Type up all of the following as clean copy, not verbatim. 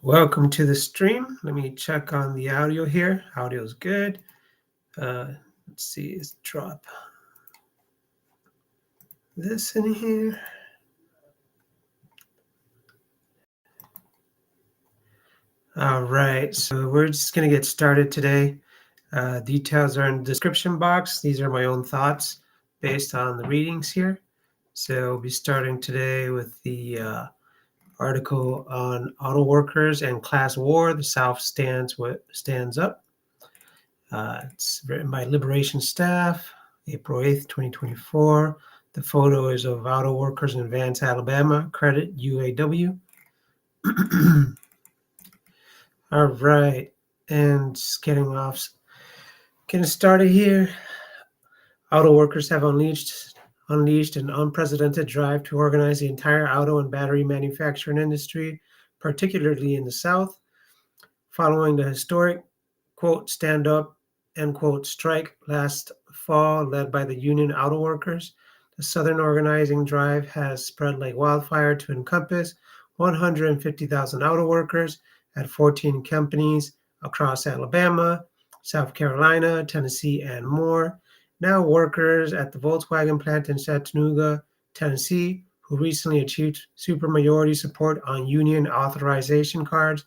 Welcome to the stream. Let me check on the audio here. Audio is good. Let's see, let's drop this in here. All right, so we're just going to get started today. Details are in the description box. These are my own thoughts based on the readings here. So we'll be starting today with the article on auto workers and class war. The South stands up. It's written by Liberation Staff, April 8th, 2024. The photo is of auto workers in Vance, Alabama. Credit UAW. All right, and just getting started here. Auto workers have unleashed an unprecedented drive to organize the entire auto and battery manufacturing industry, particularly in the South, following the historic, quote, stand up, end quote, strike last fall led by the union auto workers. The Southern organizing drive has spread like wildfire to encompass 150,000 auto workers at 14 companies across Alabama, South Carolina, Tennessee, and more. Now workers at the Volkswagen plant in Chattanooga, Tennessee, who recently achieved supermajority support on union authorization cards,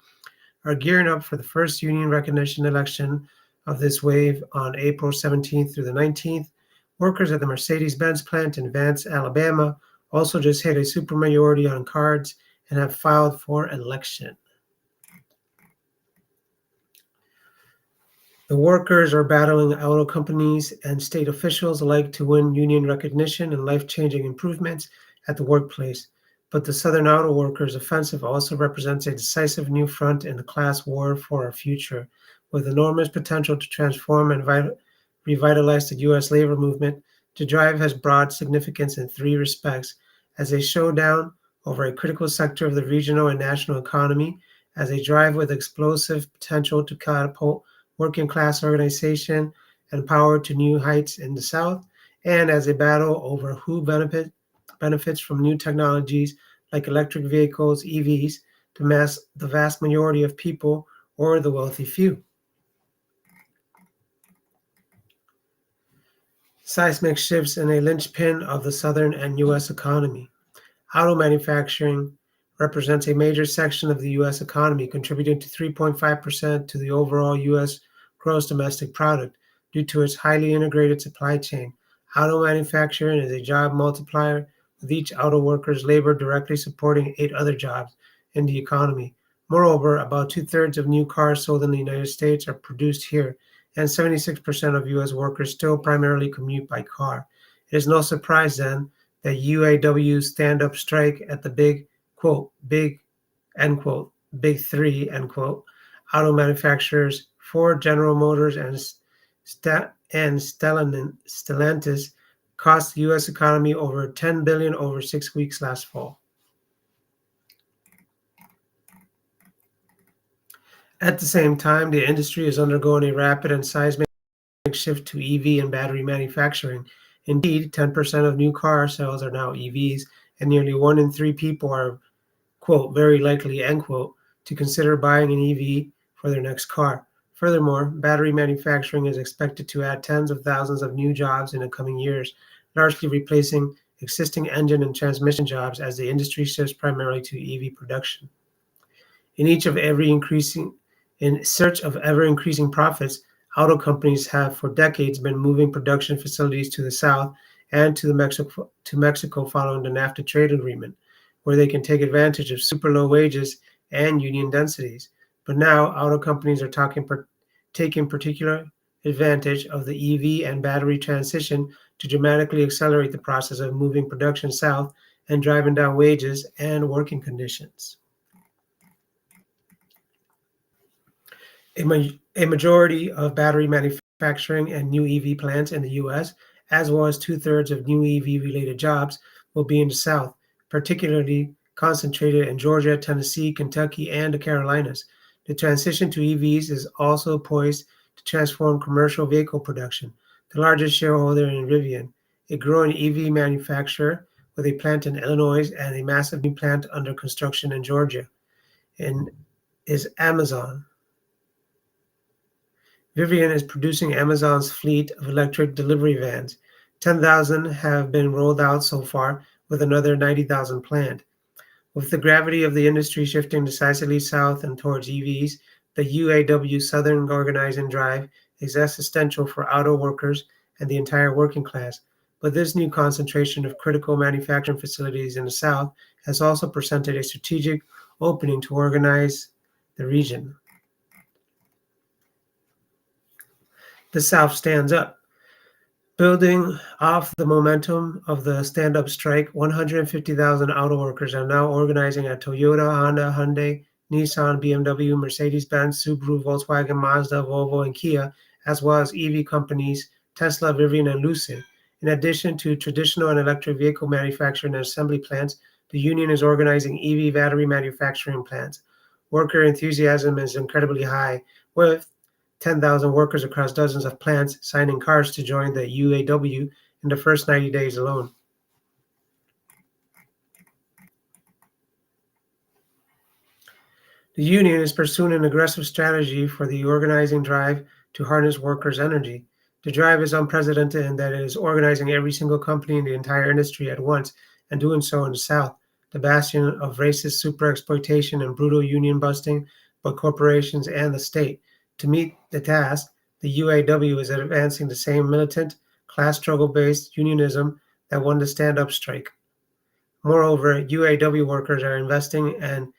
are gearing up for the first union recognition election of this wave on April 17th through the 19th. Workers at the Mercedes-Benz plant in Vance, Alabama, also just hit a supermajority on cards and have filed for election. The workers are battling auto companies and state officials alike to win union recognition and life-changing improvements at the workplace. But the Southern auto workers' offensive also represents a decisive new front in the class war for our future, with enormous potential to transform and revitalize the U.S. labor movement. The drive has broad significance in three respects: as a showdown over a critical sector of the regional and national economy, as a drive with explosive potential to catapult working class organization and power to new heights in the South, and as a battle over who benefits from new technologies like electric vehicles, EVs, to the vast majority of people or the wealthy few. Seismic shifts in a linchpin of the Southern and U.S. economy. Auto manufacturing represents a major section of the U.S. economy, contributing to 3.5% to the overall U.S. gross domestic product due to its highly integrated supply chain. Auto manufacturing is a job multiplier, with each auto worker's labor directly supporting 8 other jobs in the economy. Moreover, about 2/3 of new cars sold in the United States are produced here, and 76% of U.S. workers still primarily commute by car. It is no surprise, then, that UAW's stand-up strike at the big, quote, big, end quote, big three, end quote, auto manufacturers, Ford, General Motors, and Stellantis, cost the U.S. economy over $10 billion over 6 weeks last fall. At the same time, the industry is undergoing a rapid and seismic shift to EV and battery manufacturing. Indeed, 10% of new car sales are now EVs, and nearly 1 in 3 people are, quote, very likely, end quote, to consider buying an EV for their next car. Furthermore, battery manufacturing is expected to add tens of thousands of new jobs in the coming years, largely replacing existing engine and transmission jobs as the industry shifts primarily to EV production. In search of ever-increasing profits, auto companies have for decades been moving production facilities to the South and to Mexico following the NAFTA trade agreement, where they can take advantage of super low wages and union densities. But now auto companies are taking particular advantage of the EV and battery transition to dramatically accelerate the process of moving production south and driving down wages and working conditions. A majority of battery manufacturing and new EV plants in the U.S., as well as 2/3 of new EV-related jobs, will be in the South, particularly concentrated in Georgia, Tennessee, Kentucky, and the Carolinas. The transition to EVs is also poised to transform commercial vehicle production. The largest shareholder in Rivian, a growing EV manufacturer with a plant in Illinois and a massive new plant under construction in Georgia. In is Amazon. Rivian is producing Amazon's fleet of electric delivery vans. 10,000 have been rolled out so far, with another 90,000 planned. With the gravity of the industry shifting decisively south and towards EVs, the UAW Southern Organizing Drive is existential for auto workers and the entire working class. But this new concentration of critical manufacturing facilities in the South has also presented a strategic opening to organize the region. The South stands up. Building off the momentum of the stand-up strike, 150,000 auto workers are now organizing at Toyota, Honda, Hyundai, Nissan, BMW, Mercedes-Benz, Subaru, Volkswagen, Mazda, Volvo, and Kia, as well as EV companies Tesla, Rivian, and Lucid. In addition to traditional and electric vehicle manufacturing and assembly plants, the union is organizing EV battery manufacturing plants. Worker enthusiasm is incredibly high, with 10,000 workers across dozens of plants signing cards to join the UAW in the first 90 days alone. The union is pursuing an aggressive strategy for the organizing drive to harness workers' energy. The drive is unprecedented in that it is organizing every single company in the entire industry at once, and doing so in the South, the bastion of racist super exploitation and brutal union busting by corporations and the state. To meet the task, the UAW is advancing the same militant, class struggle-based unionism that won the stand-up strike. Moreover, UAW workers are investing an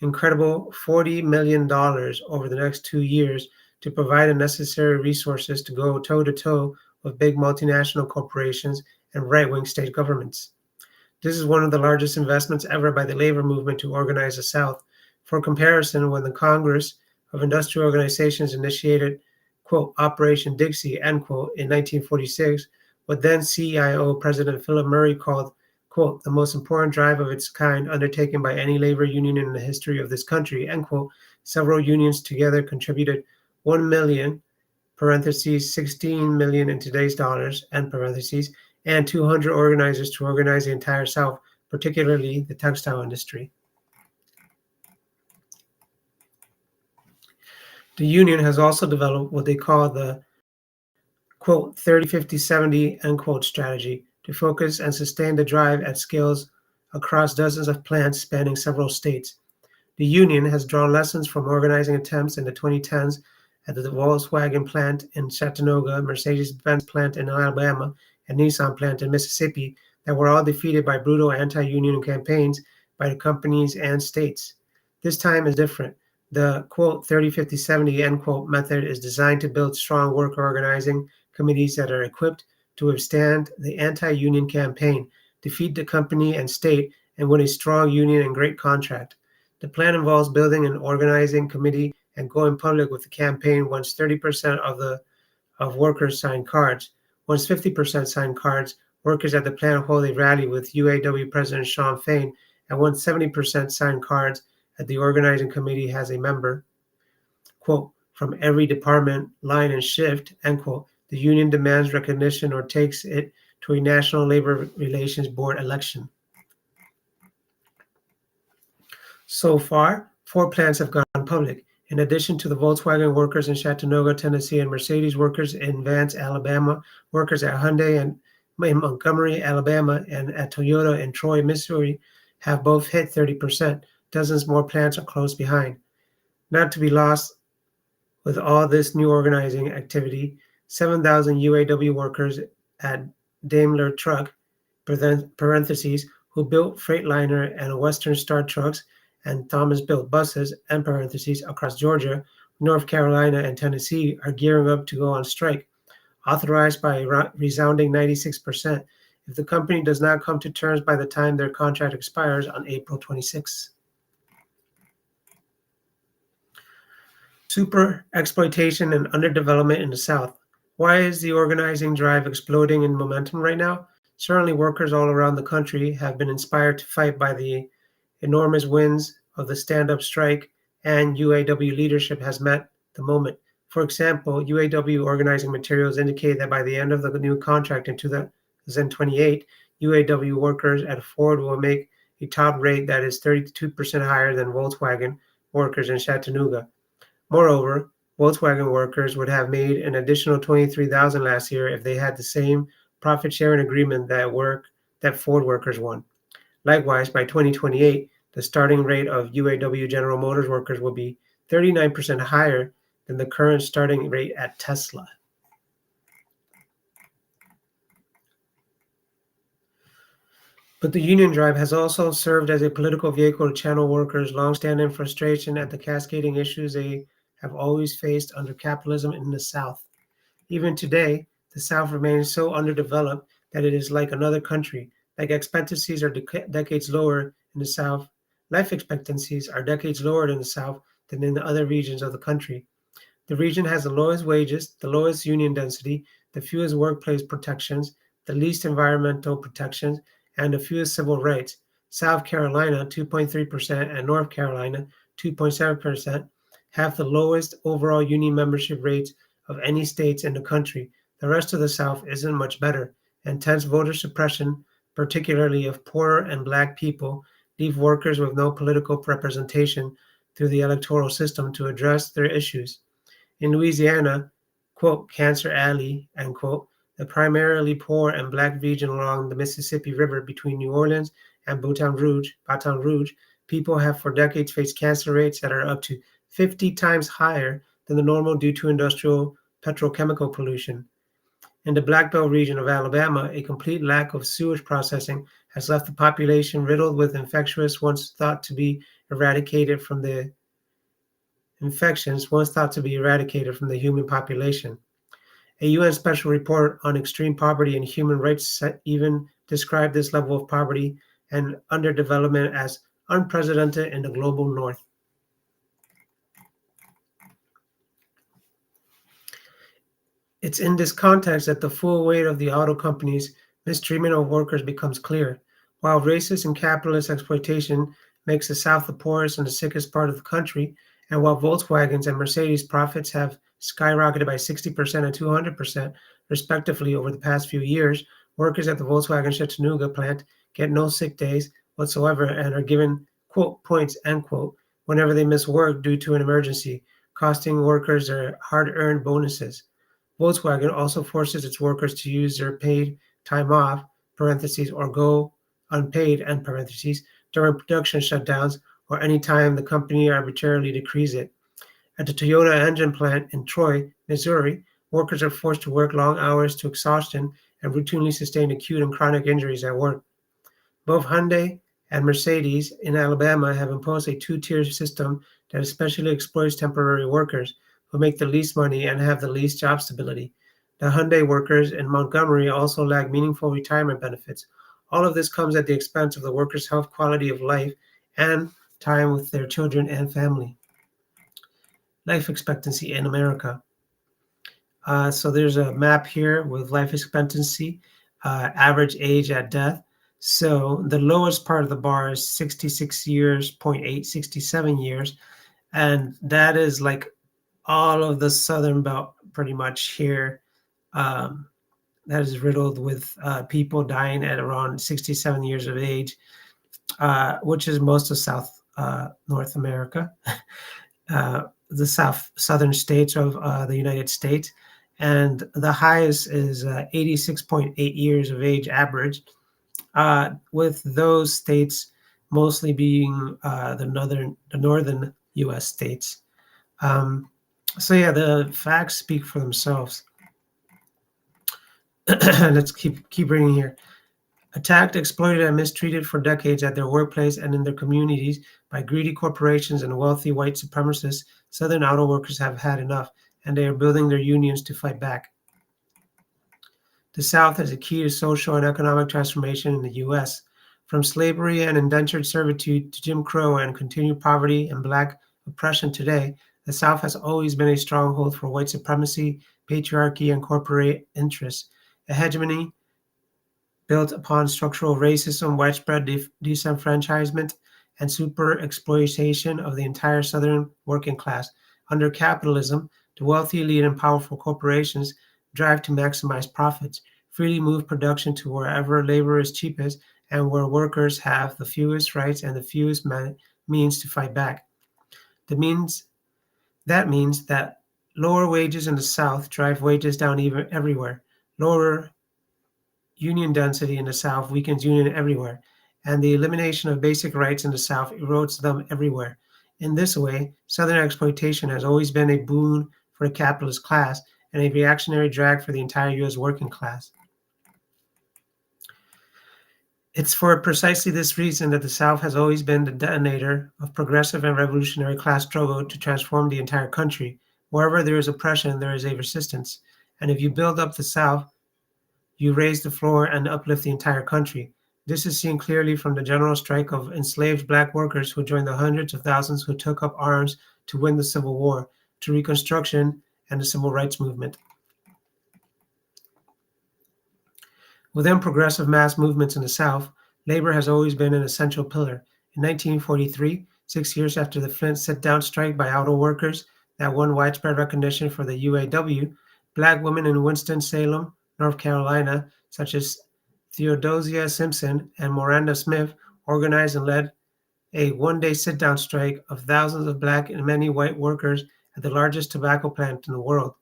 incredible $40 million over the next 2 years to provide the necessary resources to go toe-to-toe with big multinational corporations and right-wing state governments. This is one of the largest investments ever by the labor movement to organize the South. For comparison, when the Congress of Industrial Organizations initiated, quote, Operation Dixie, end quote, in 1946, what then CIO President Philip Murray called, quote, the most important drive of its kind undertaken by any labor union in the history of this country, end quote, several unions together contributed 1 million, parentheses, 16 million in today's dollars, end parentheses, and 200 organizers to organize the entire South, particularly the textile industry. The union has also developed what they call the, quote, 30, 50, 70, end quote, strategy to focus and sustain the drive at scales across dozens of plants spanning several states. The union has drawn lessons from organizing attempts in the 2010s at the Volkswagen plant in Chattanooga, Mercedes-Benz plant in Alabama, and Nissan plant in Mississippi that were all defeated by brutal anti-union campaigns by the companies and states. This time is different. The, quote, 30, 50, 70, end quote, method is designed to build strong worker organizing committees that are equipped to withstand the anti-union campaign, defeat the company and state, and win a strong union and great contract. The plan involves building an organizing committee and going public with the campaign once 30% of workers sign cards. Once 50% sign cards, workers at the plant hold a rally with UAW President Shawn Fain, and once 70% sign cards, at the organizing committee has a member, quote, from every department, line, and shift, end quote. The union demands recognition or takes it to a National Labor Relations Board election. So far, 4 plants have gone public. In addition to the Volkswagen workers in Chattanooga, Tennessee, and Mercedes workers in Vance, Alabama, workers at Hyundai and in Montgomery, Alabama, and at Toyota in Troy, Missouri, have both hit 30%. Dozens more plants are close behind. Not to be lost with all this new organizing activity, 7,000 UAW workers at Daimler Truck, parentheses, who built Freightliner and Western Star trucks, and Thomas built buses, end parentheses, across Georgia, North Carolina, and Tennessee are gearing up to go on strike, authorized by a resounding 96%, if the company does not come to terms by the time their contract expires on April 26. Super exploitation and underdevelopment in the South. Why is the organizing drive exploding in momentum right now? Certainly, workers all around the country have been inspired to fight by the enormous wins of the stand-up strike, and UAW leadership has met the moment. For example, UAW organizing materials indicate that by the end of the new contract in 2028, UAW workers at Ford will make a top rate that is 32% higher than Volkswagen, workers in Chattanooga. Moreover, Volkswagen workers would have made an additional $23,000 last year if they had the same profit-sharing agreement that Ford workers won. Likewise, by 2028, the starting rate of UAW General Motors workers will be 39% higher than the current starting rate at Tesla. But the union drive has also served as a political vehicle to channel workers' longstanding frustration at the cascading issues they have always faced under capitalism in the South. Even today, the South remains so underdeveloped that it is like another country. Like expectancies are decades lower in the South. Life expectancies are decades lower in the South than in the other regions of the country. The region has the lowest wages, the lowest union density, the fewest workplace protections, the least environmental protections, and the fewest civil rights. South Carolina, 2.3%, and North Carolina, 2.7%, have the lowest overall union membership rates of any states in the country. The rest of the South isn't much better. Intense voter suppression, particularly of poorer and Black people, leave workers with no political representation through the electoral system to address their issues. In Louisiana, quote, Cancer Alley, end quote, the primarily poor and Black region along the Mississippi River between New Orleans and Baton Rouge, people have for decades faced cancer rates that are up to 50 times higher than the normal due to industrial petrochemical pollution. In the Black Belt region of Alabama, a complete lack of sewage processing has left the population riddled with infections once thought to be eradicated from the human population. A UN special report on extreme poverty and human rights even described this level of poverty and underdevelopment as unprecedented in the global north. It's in this context that the full weight of the auto companies' mistreatment of workers becomes clear. While racist and capitalist exploitation makes the South the poorest and the sickest part of the country, and while Volkswagen's and Mercedes profits have skyrocketed by 60% and 200%, respectively, over the past few years, workers at the Volkswagen Chattanooga plant get no sick days whatsoever and are given, quote, points, end quote, whenever they miss work due to an emergency, costing workers their hard-earned bonuses. Volkswagen also forces its workers to use their paid time off, parentheses, or go unpaid, end parentheses, during production shutdowns or any time the company arbitrarily decrees it. At the Toyota engine plant in Troy, Missouri, workers are forced to work long hours to exhaustion and routinely sustain acute and chronic injuries at work. Both Hyundai and Mercedes in Alabama have imposed a two-tier system that especially exploits temporary workers who make the least money and have the least job stability. The Hyundai workers in Montgomery also lack meaningful retirement benefits. All of this comes at the expense of the workers' health, quality of life, and time with their children and family. Life expectancy in America. So there's a map here with life expectancy, average age at death. So the lowest part of the bar is 66 years, 67 years. And that is like all of the Southern Belt pretty much here. That is riddled with people dying at around 67 years of age, which is most of South North America, the southern states of the United States. And the highest is 86.8 years of age average, with those states mostly being the northern U.S. states. So yeah, the facts speak for themselves. Let's keep reading here. Attacked, exploited, and mistreated for decades at their workplace and in their communities by greedy corporations and wealthy white supremacists, Southern auto workers have had enough, and they are building their unions to fight back. The South is a key to social and economic transformation in the U.S. From slavery and indentured servitude to Jim Crow and continued poverty and Black oppression today, the South has always been a stronghold for white supremacy, patriarchy, and corporate interests. A hegemony built upon structural racism, widespread disenfranchisement, and super exploitation of the entire Southern working class. Under capitalism, the wealthy elite and powerful corporations drive to maximize profits, freely move production to wherever labor is cheapest and where workers have the fewest rights and the fewest means to fight back. That means that lower wages in the South drive wages down even everywhere. Lower union density in the South weakens union everywhere, and the elimination of basic rights in the South erodes them everywhere. In this way, Southern exploitation has always been a boon for the capitalist class and a reactionary drag for the entire U.S. working class. It's for precisely this reason that the South has always been the detonator of progressive and revolutionary class struggle to transform the entire country. Wherever there is oppression, there is a resistance. And if you build up the South, you raise the floor and uplift the entire country. This is seen clearly from the general strike of enslaved black workers who joined the hundreds of thousands who took up arms to win the Civil War, to Reconstruction, and the Civil Rights Movement. Within progressive mass movements in the South, labor has always been an essential pillar. In 1943, 6 years after the Flint sit-down strike by auto workers that won widespread recognition for the UAW, black women in Winston-Salem, North Carolina, such as Theodosia Simpson and Miranda Smith, organized and led a one-day sit-down strike of thousands of black and many white workers at the largest tobacco plant in the world.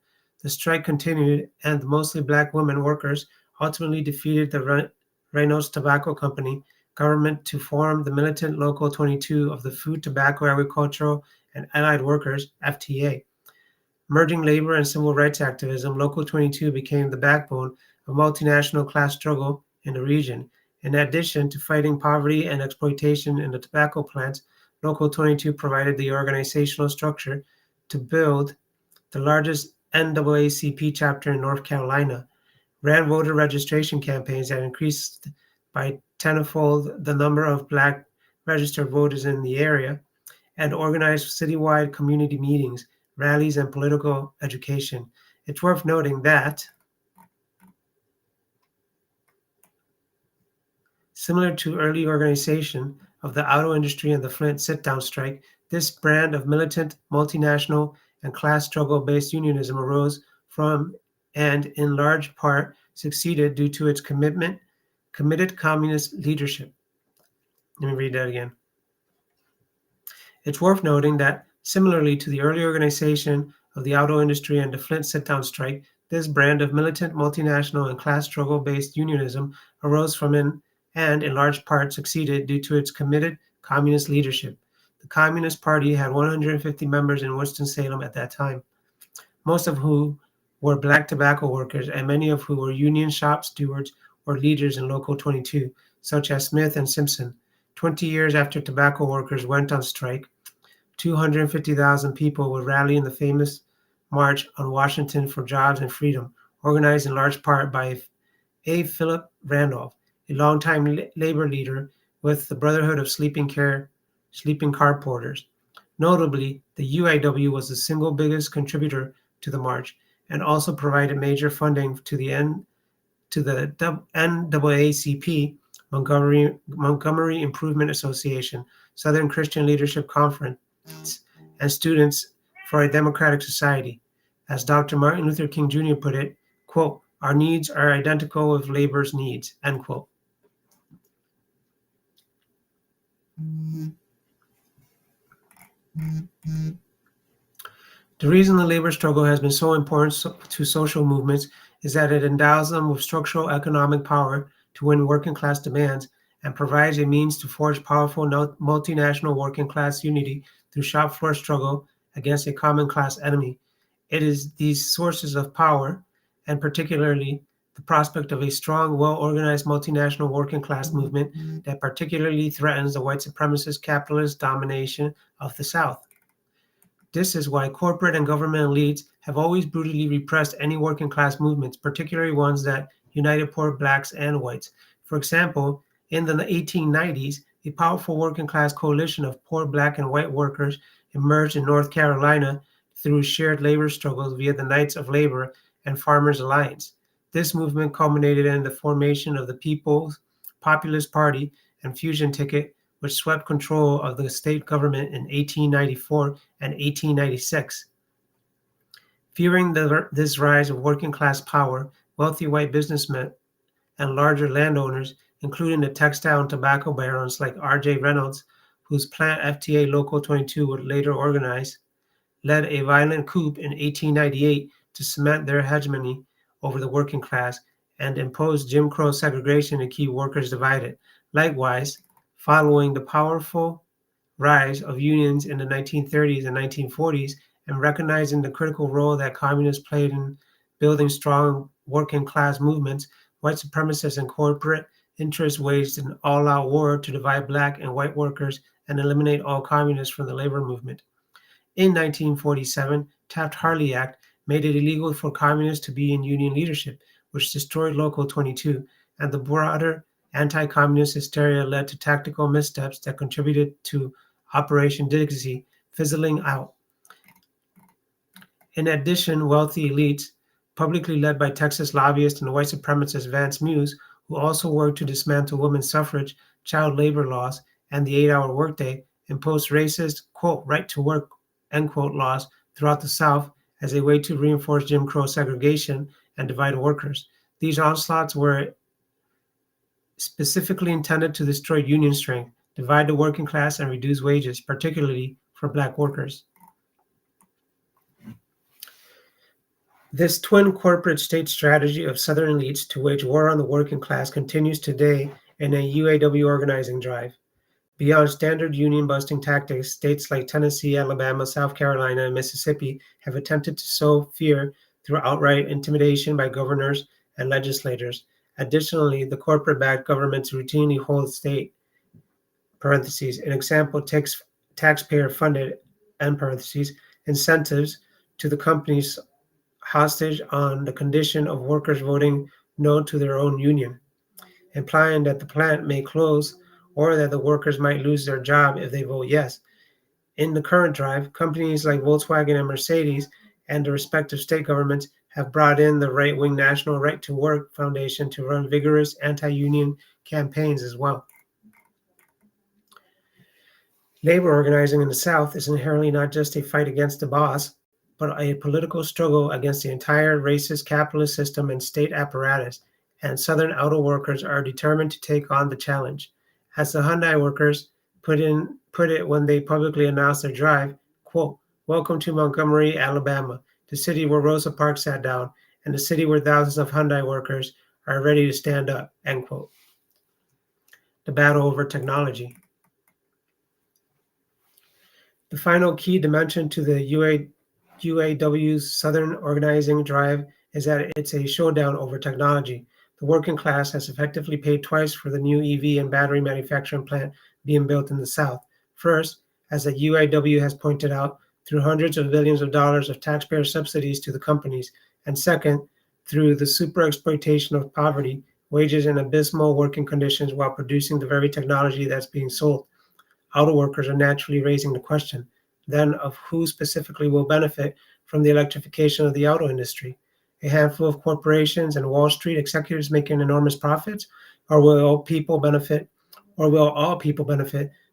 The strike continued, and the mostly black women workers ultimately defeated the Reynolds Tobacco Company government to form the militant Local 22 of the Food, Tobacco, Agricultural, and Allied Workers, FTA. Merging labor and civil rights activism, Local 22 became the backbone of multinational class struggle in the region. In addition to fighting poverty and exploitation in the tobacco plants, Local 22 provided the organizational structure to build the largest NAACP chapter in North Carolina, ran voter registration campaigns that increased by tenfold the number of black registered voters in the area, and organized citywide community meetings, rallies, and political education. It's worth noting that, similar to early organization of the auto industry and the Flint sit-down strike, this brand of militant, multinational, and class struggle-based unionism arose from and in large part succeeded due to its committed communist leadership. Let me read that again. It's worth noting that, similarly to the early organization of the auto industry and the Flint sit-down strike, this brand of militant, multinational, and class struggle-based unionism arose from and in large part succeeded due to its committed communist leadership. The Communist Party had 150 members in Winston-Salem at that time, most of whom were black tobacco workers and many of whom were union shop stewards or leaders in Local 22, such as Smith and Simpson. 20 years after tobacco workers went on strike, 250,000 people would rally in the famous March on Washington for Jobs and Freedom, organized in large part by A. Philip Randolph, a longtime labor leader with the Brotherhood of Sleeping Car Porters. Notably, the UAW was the single biggest contributor to the march and also provided major funding to the NAACP, Montgomery Improvement Association, Southern Christian Leadership Conference, and Students for a Democratic Society. As Dr. Martin Luther King Jr. put it, quote, "Our needs are identical with labor's needs," end quote. The reason the labor struggle has been so important to social movements is that it endows them with structural economic power to win working class demands and provides a means to forge powerful multinational working class unity through shop floor struggle against a common class enemy. It is these sources of power, and particularly the prospect of a strong, well-organized multinational working class movement, that particularly threatens the white supremacist capitalist domination of the South. This is why corporate and government elites have always brutally repressed any working class movements, particularly ones that united poor blacks and whites. For example, in the 1890s, a powerful working class coalition of poor black and white workers emerged in North Carolina through shared labor struggles via the Knights of Labor and Farmers Alliance. This movement culminated in the formation of the People's Populist Party and Fusion Ticket, which swept control of the state government in 1894 and 1896. Fearing this rise of working class power, wealthy white businessmen and larger landowners, including the textile and tobacco barons like R.J. Reynolds, whose plant FTA Local 22 would later organize, led a violent coup in 1898 to cement their hegemony over the working class and impose Jim Crow segregation to keep workers divided. Likewise, following the powerful rise of unions in the 1930s and 1940s and recognizing the critical role that communists played in building strong working class movements, white supremacists and corporate interests waged an all-out war to divide black and white workers and eliminate all communists from the labor movement. In 1947, Taft-Hartley Act made it illegal for communists to be in union leadership, which destroyed Local 22, and the broader anti-communist hysteria led to tactical missteps that contributed to Operation Dixie fizzling out. In addition, wealthy elites, publicly led by Texas lobbyist and white supremacist Vance Muse, who also worked to dismantle women's suffrage, child labor laws, and the 8-hour workday, imposed racist, quote, right to work, end quote, laws throughout the South as a way to reinforce Jim Crow segregation and divide workers. These onslaughts were specifically intended to destroy union strength, divide the working class, and reduce wages, particularly for black workers. This twin corporate state strategy of Southern elites to wage war on the working class continues today in a UAW organizing drive. Beyond standard union-busting tactics, states like Tennessee, Alabama, South Carolina, and Mississippi have attempted to sow fear through outright intimidation by governors and legislators. Additionally, the corporate-backed governments routinely hold state (in example, taxpayer-funded) incentives to the companies hostage on the condition of workers voting no to their own union, implying that the plant may close or that the workers might lose their job if they vote yes. In the current drive, companies like Volkswagen and Mercedes and the respective state governments have brought in the right-wing National Right to Work Foundation to run vigorous anti-union campaigns as well. Labor organizing in the South is inherently not just a fight against the boss, but a political struggle against the entire racist capitalist system and state apparatus, and Southern auto workers are determined to take on the challenge. As the Hyundai workers put it when they publicly announced their drive, quote, "Welcome to Montgomery, Alabama, the city where Rosa Parks sat down, and the city where thousands of Hyundai workers are ready to stand up," end quote. The battle over technology. The final key dimension to the UAW's Southern organizing drive is that it's a showdown over technology. The working class has effectively paid twice for the new EV and battery manufacturing plant being built in the South. First, as the UAW has pointed out, through hundreds of billions of dollars of taxpayer subsidies to the companies, and second, through the super-exploitation of poverty, wages, and abysmal working conditions while producing the very technology that's being sold. Auto workers are naturally raising the question, then, of who specifically will benefit from the electrification of the auto industry. A handful of corporations and Wall Street executives making enormous profits, or will all people benefit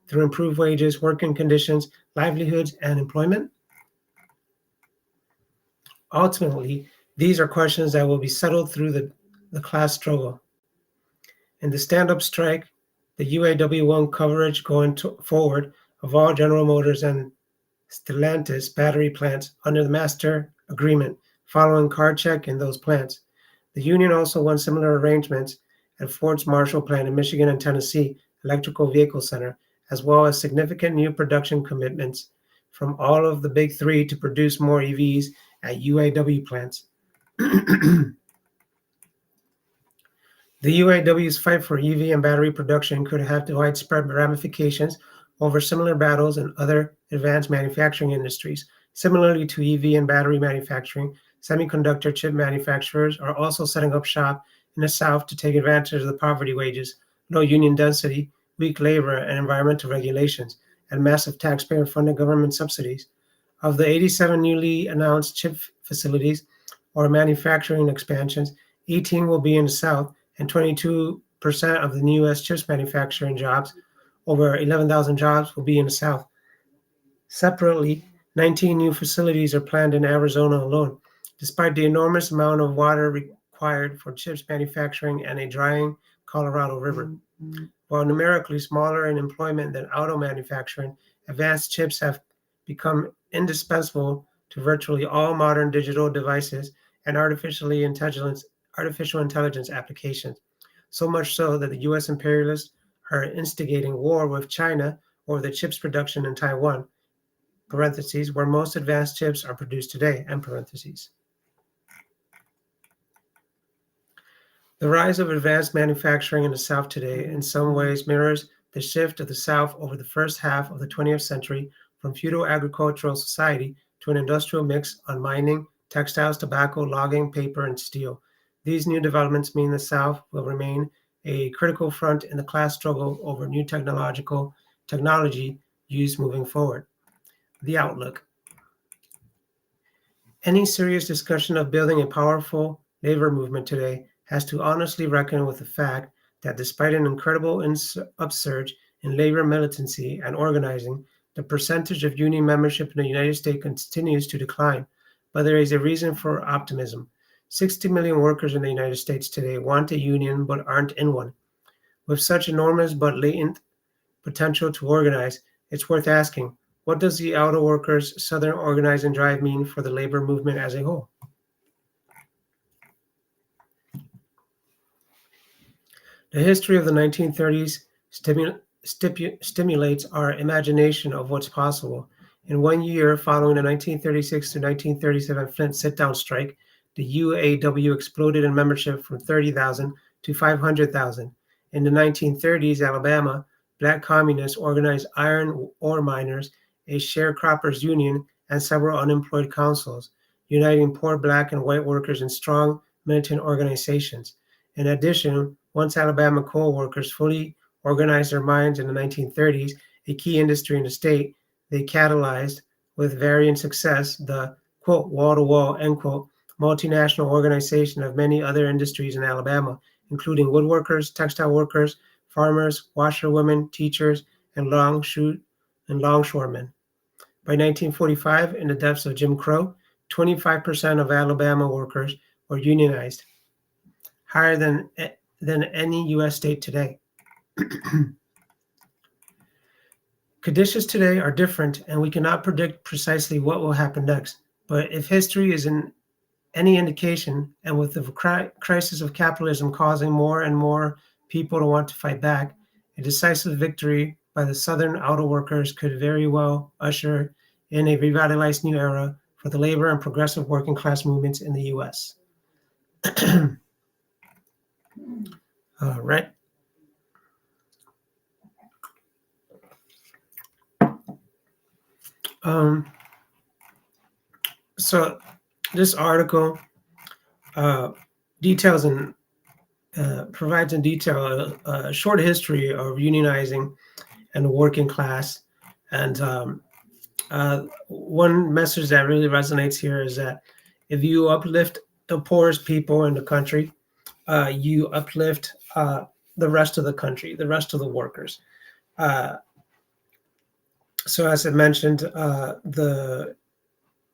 through improved wages, working conditions, livelihoods, and employment? Ultimately, these are questions that will be settled through the class struggle. In the stand-up strike, the UAW won coverage going forward of all General Motors and Stellantis battery plants under the master agreement, following card check in those plants. The union also won similar arrangements at Ford's Marshall plant in Michigan and Tennessee Electrical Vehicle Center, as well as significant new production commitments from all of the big three to produce more EVs at UAW plants. The UAW's fight for EV and battery production could have widespread ramifications over similar battles in other advanced manufacturing industries. Similarly to EV and battery manufacturing, semiconductor chip manufacturers are also setting up shop in the South to take advantage of the poverty wages, low union density, weak labor and environmental regulations, and massive taxpayer-funded government subsidies. Of the 87 newly announced chip facilities or manufacturing expansions, 18 will be in the South, and 22% of the new U.S. chips manufacturing jobs, over 11,000 jobs, will be in the South. Separately, 19 new facilities are planned in Arizona alone. Despite the enormous amount of water required for chips manufacturing and a drying Colorado River. While numerically smaller in employment than auto manufacturing, advanced chips have become indispensable to virtually all modern digital devices and artificial intelligence applications. So much so that the US imperialists are instigating war with China over the chips production in Taiwan, parentheses, where most advanced chips are produced today, end parentheses. The rise of advanced manufacturing in the South today in some ways mirrors the shift of the South over the first half of the 20th century from feudal agricultural society to an industrial mix on mining, textiles, tobacco, logging, paper, and steel. These new developments mean the South will remain a critical front in the class struggle over new technology used moving forward. The outlook. Any serious discussion of building a powerful labor movement today has to honestly reckon with the fact that despite an incredible upsurge in labor militancy and organizing, the percentage of union membership in the United States continues to decline. But there is a reason for optimism. 60 million workers in the United States today want a union but aren't in one. With such enormous but latent potential to organize, it's worth asking, what does the auto workers' Southern organize and drive mean for the labor movement as a whole? The history of the 1930s stimulates our imagination of what's possible. In 1 year following the 1936 to 1937 Flint sit-down strike, the UAW exploded in membership from 30,000 to 500,000. In the 1930s, Alabama, Black communists organized iron ore miners, a sharecroppers union, and several unemployed councils, uniting poor Black and white workers in strong militant organizations. In addition, once Alabama coal workers fully organized their mines in the 1930s, a key industry in the state, they catalyzed, with varying success, the quote, wall-to-wall, end quote, multinational organization of many other industries in Alabama, including woodworkers, textile workers, farmers, washerwomen, teachers, and longshoremen. By 1945, in the depths of Jim Crow, 25% of Alabama workers were unionized, higher than any U.S. state today. Conditions today are different, and we cannot predict precisely what will happen next. But if history is any indication, and with the crisis of capitalism causing more and more people to want to fight back, a decisive victory by the Southern auto workers could very well usher in a revitalized new era for the labor and progressive working class movements in the U.S. All right. So this article details and provides in detail a short history of unionizing and the working class. And one message that really resonates here is that if you uplift the poorest people in the country, you uplift the rest of the country, the rest of the workers. So as I mentioned, the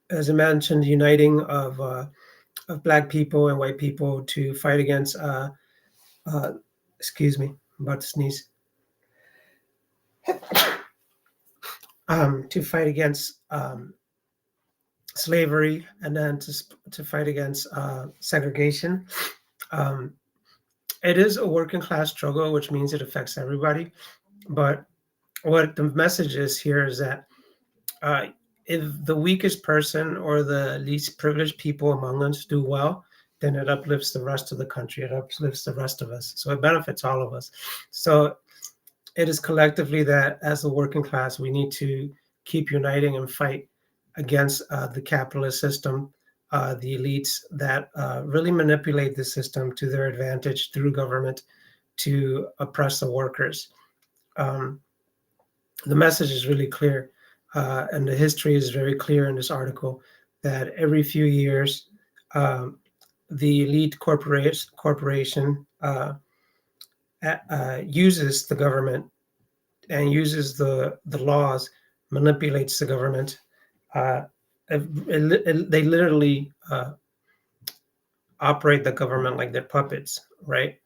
uniting of Black people and white people to fight against, excuse me, I'm about to sneeze, to fight against slavery, and then to fight against segregation. It is a working class struggle, which means it affects everybody. But what the message is here is that if the weakest person or the least privileged people among us do well, then it uplifts the rest of the country. It uplifts the rest of us. So it benefits all of us. So it is collectively that as the working class, we need to keep uniting and fight against the capitalist system, the elites that really manipulate the system to their advantage through government to oppress the workers. The message is really clear, and the history is very clear in this article, that every few years, the elite corporation uses the government and uses the laws, manipulates the government. They literally operate the government like they're puppets, right?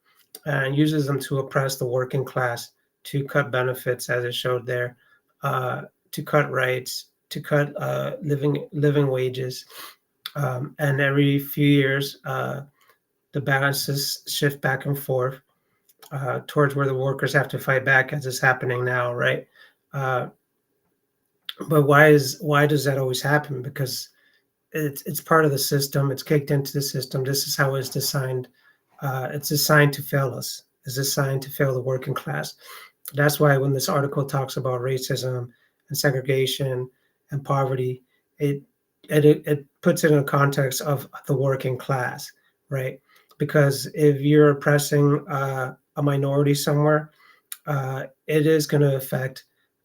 and uses them to oppress the working class, to cut benefits, as it showed there, uh, to cut rights, to cut living wages, and every few years the balances shift back and forth towards where the workers have to fight back, as is happening now, right? Uh, but why does that always happen? Because it's part of the system. It's kicked into the system. This is how it's designed. It's designed to fail us. It's designed to fail the working class. That's why when this article talks about racism and segregation and poverty, it puts it in a context of the working class, right? Because if you're oppressing a minority somewhere, it is going to affect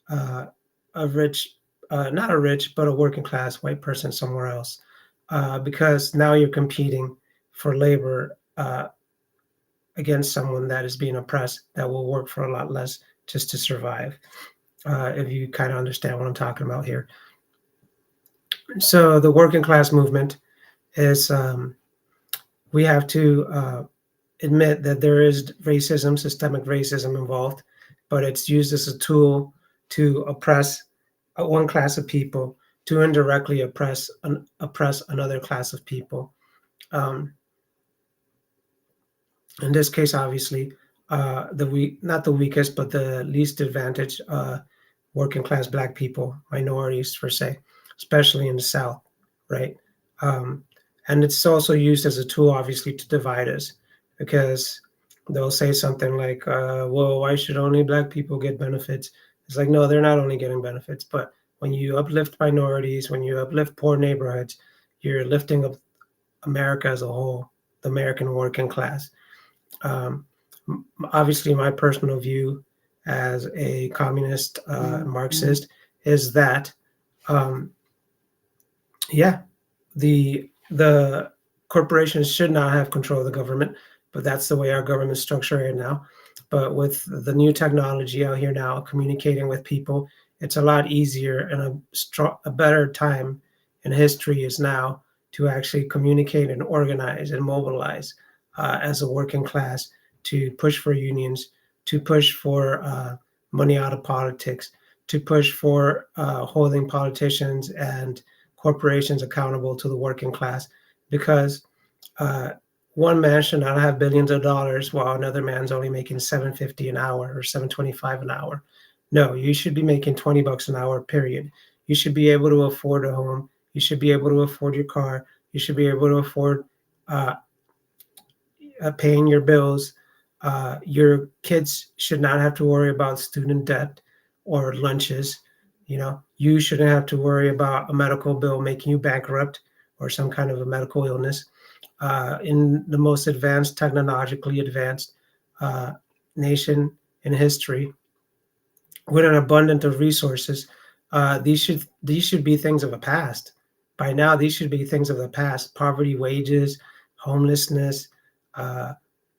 uh, a rich, not a rich, but a working class white person somewhere else, because now you're competing for labor against someone that is being oppressed that will work for a lot less just to survive. If you kind of understand what I'm talking about here. So the working class movement is we have to admit that there is racism, systemic racism involved, but it's used as a tool to oppress one class of people, to indirectly oppress another class of people. Um, in this case, obviously, not the weakest, but the least advantaged working class Black people, minorities per se, especially in the South, right? Um, and it's also used as a tool, obviously, to divide us, because they'll say something like, "Well, why should only Black people get benefits?" It's like, no, they're not only getting benefits, but when you uplift minorities, when you uplift poor neighborhoods, you're lifting up America as a whole, the American working class. Um, Obviously, my personal view as a communist Marxist is that, um, yeah, the corporations should not have control of the government, but that's the way our government structure right now. But with the new technology out here now, communicating with people, it's a lot easier, and a better time in history is now to actually communicate and organize and mobilize as a working class, to push for unions, to push for money out of politics, to push for holding politicians and corporations accountable to the working class, because uh, one man should not have billions of dollars while another man's only making 750 an hour or 725 an hour. No, you should be making 20 bucks an hour, period. You should be able to afford a home. You should be able to afford your car. You should be able to afford uh, paying your bills. Your kids should not have to worry about student debt or lunches. You know, you shouldn't have to worry about a medical bill making you bankrupt or some kind of a medical illness. In the most advanced, technologically advanced uh, nation in history, with an abundance of resources, these should be things of the past. By now, these should be things of the past. Poverty, wages, homelessness, uh,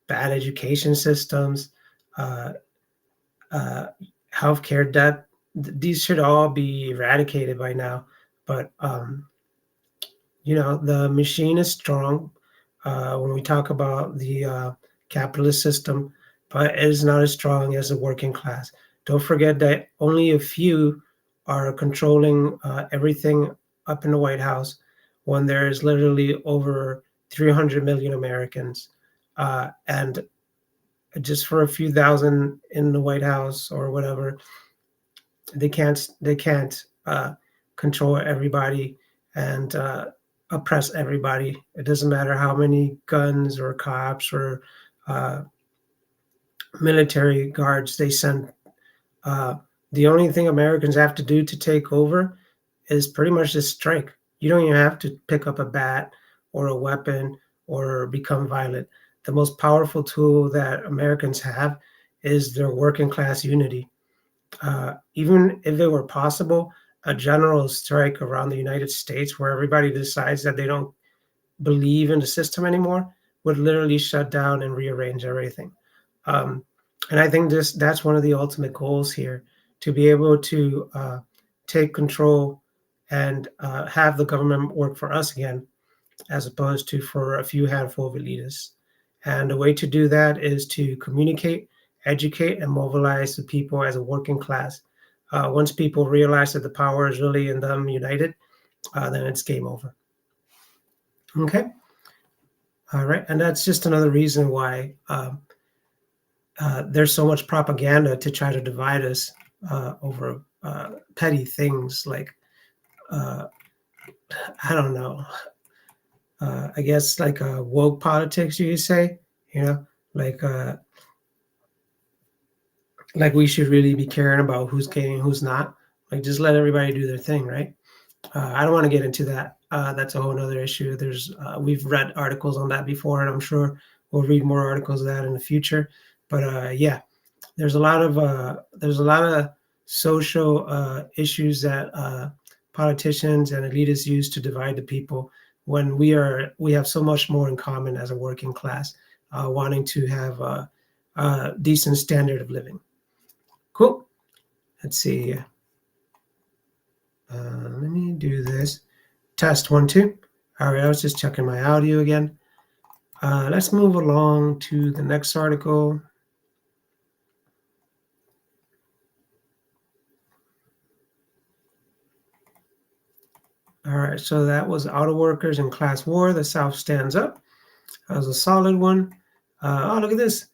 bad education systems, uh, uh, healthcare debt. These should all be eradicated by now. But the machine is strong when we talk about the capitalist system, but it is not as strong as the working class. Don't forget that only a few are controlling everything up in the White House, when there is literally over 300 million Americans. And just for a few thousand in the White House or whatever, they can't control everybody and oppress everybody. It doesn't matter how many guns or cops or uh, military guards they send. Uh, the only thing Americans have to do to take over is pretty much just strike. You don't even have to pick up a bat or a weapon or become violent. The most powerful tool that Americans have is their working class unity. Even if it were possible, a general strike around the United States where everybody decides that they don't believe in the system anymore would literally shut down and rearrange everything. Um, and I think that's one of the ultimate goals here, to be able to take control and have the government work for us again, as opposed to for a few handful of elitists. And the way to do that is to communicate, educate, and mobilize the people as a working class. Once people realize that the power is really in them united, then it's game over. Okay? All right. And that's just another reason why there's so much propaganda to try to divide us over petty things like, I don't know, I guess like woke politics, you could say, you know, like like we should really be caring about who's gay and who's not. Like just let everybody do their thing, right? I don't want to get into that. That's a whole other issue. There's we've read articles on that before, and I'm sure we'll read more articles of that in the future. But yeah, there's a lot of social issues that politicians and elitists use to divide the people when we have so much more in common as a working class, wanting to have a decent standard of living. Cool. Let's see. Let me do this. Test 1, 2. All right, I was just checking my audio again. Let's move along to the next article. All right, so that was auto workers and class war. The South stands up. That was a solid one. Oh, look at this.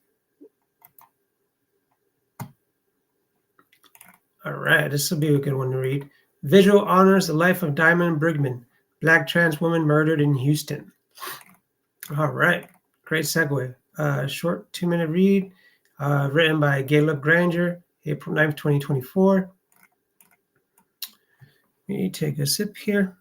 All right, this will be a good one to read. Visual honors the life of Diamond Brigman, Black trans woman murdered in Houston. All right, great segue. Short 2-minute read, written by Caleb Granger, April 9th, 2024. Let me take a sip here.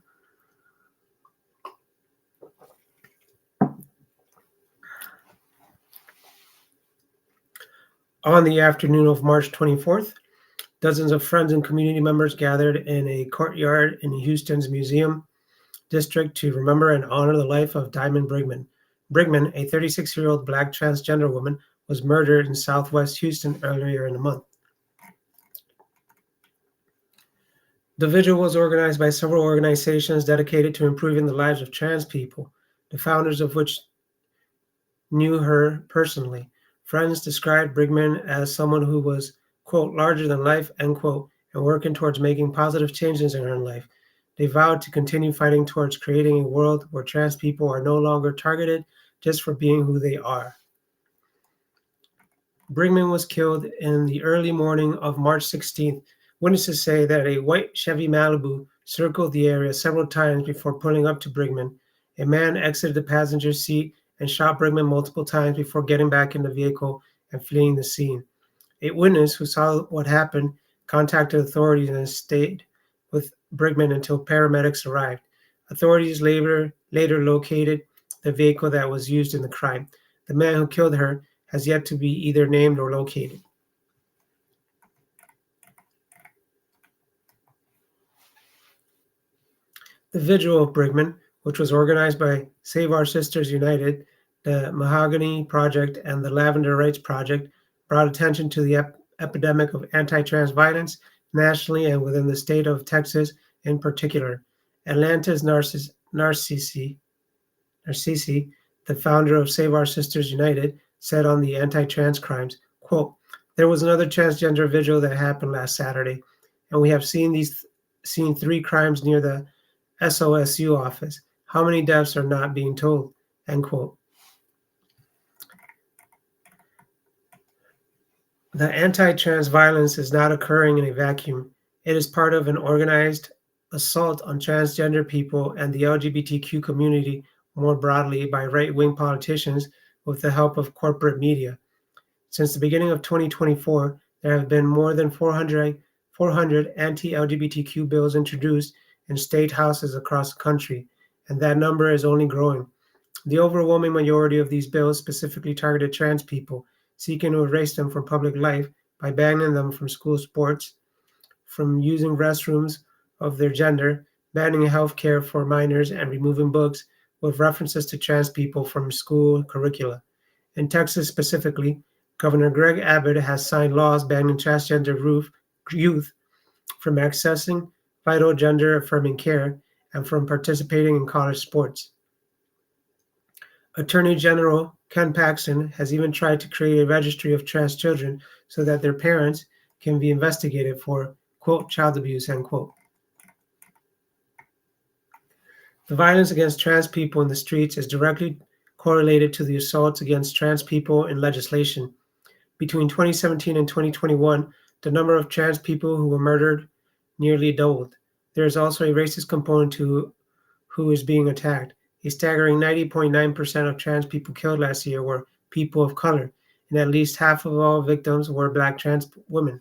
On the afternoon of March 24th, dozens of friends and community members gathered in a courtyard in Houston's Museum District to remember and honor the life of Diamond Brigman. Brigman, a 36-year-old Black transgender woman, was murdered in Southwest Houston earlier in the month. The vigil was organized by several organizations dedicated to improving the lives of trans people, the founders of which knew her personally. Friends described Brigman as someone who was, quote, larger than life, end quote, and working towards making positive changes in her life. They vowed to continue fighting towards creating a world where trans people are no longer targeted just for being who they are. Brigman was killed in the early morning of March 16th. Witnesses say that a white Chevy Malibu circled the area several times before pulling up to Brigman. A man exited the passenger seat and shot Brigman multiple times before getting back in the vehicle and fleeing the scene. A witness who saw what happened contacted authorities and stayed with Brigman until paramedics arrived. Authorities later located the vehicle that was used in the crime. The man who killed her has yet to be either named or located. The vigil of Brigman, which was organized by Save Our Sisters United, the Mahogany Project, and the Lavender Rights Project, brought attention to the epidemic of anti-trans violence nationally and within the state of Texas in particular. Atlanta's Narcisi, the founder of Save Our Sisters United, said on the anti-trans crimes, quote, "There was another transgender vigil that happened last Saturday, and we have seen 3 crimes near the SOSU office. How many deaths are not being told?" End quote. The anti-trans violence is not occurring in a vacuum. It is part of an organized assault on transgender people and the LGBTQ community more broadly by right-wing politicians with the help of corporate media. Since the beginning of 2024, there have been more than 400 anti-LGBTQ bills introduced in state houses across the country, and that number is only growing. The overwhelming majority of these bills specifically targeted trans people, seeking to erase them from public life by banning them from school sports, from using restrooms of their gender, banning health care for minors, and removing books with references to trans people from school curricula. In Texas specifically, Governor Greg Abbott has signed laws banning transgender youth from accessing vital gender-affirming care and from participating in college sports. Attorney General Ken Paxton has even tried to create a registry of trans children so that their parents can be investigated for, quote, child abuse, end quote. The violence against trans people in the streets is directly correlated to the assaults against trans people in legislation. Between 2017 and 2021, the number of trans people who were murdered nearly doubled. There is also a racist component to who is being attacked. A staggering 90.9% of trans people killed last year were people of color, and at least half of all victims were Black trans women.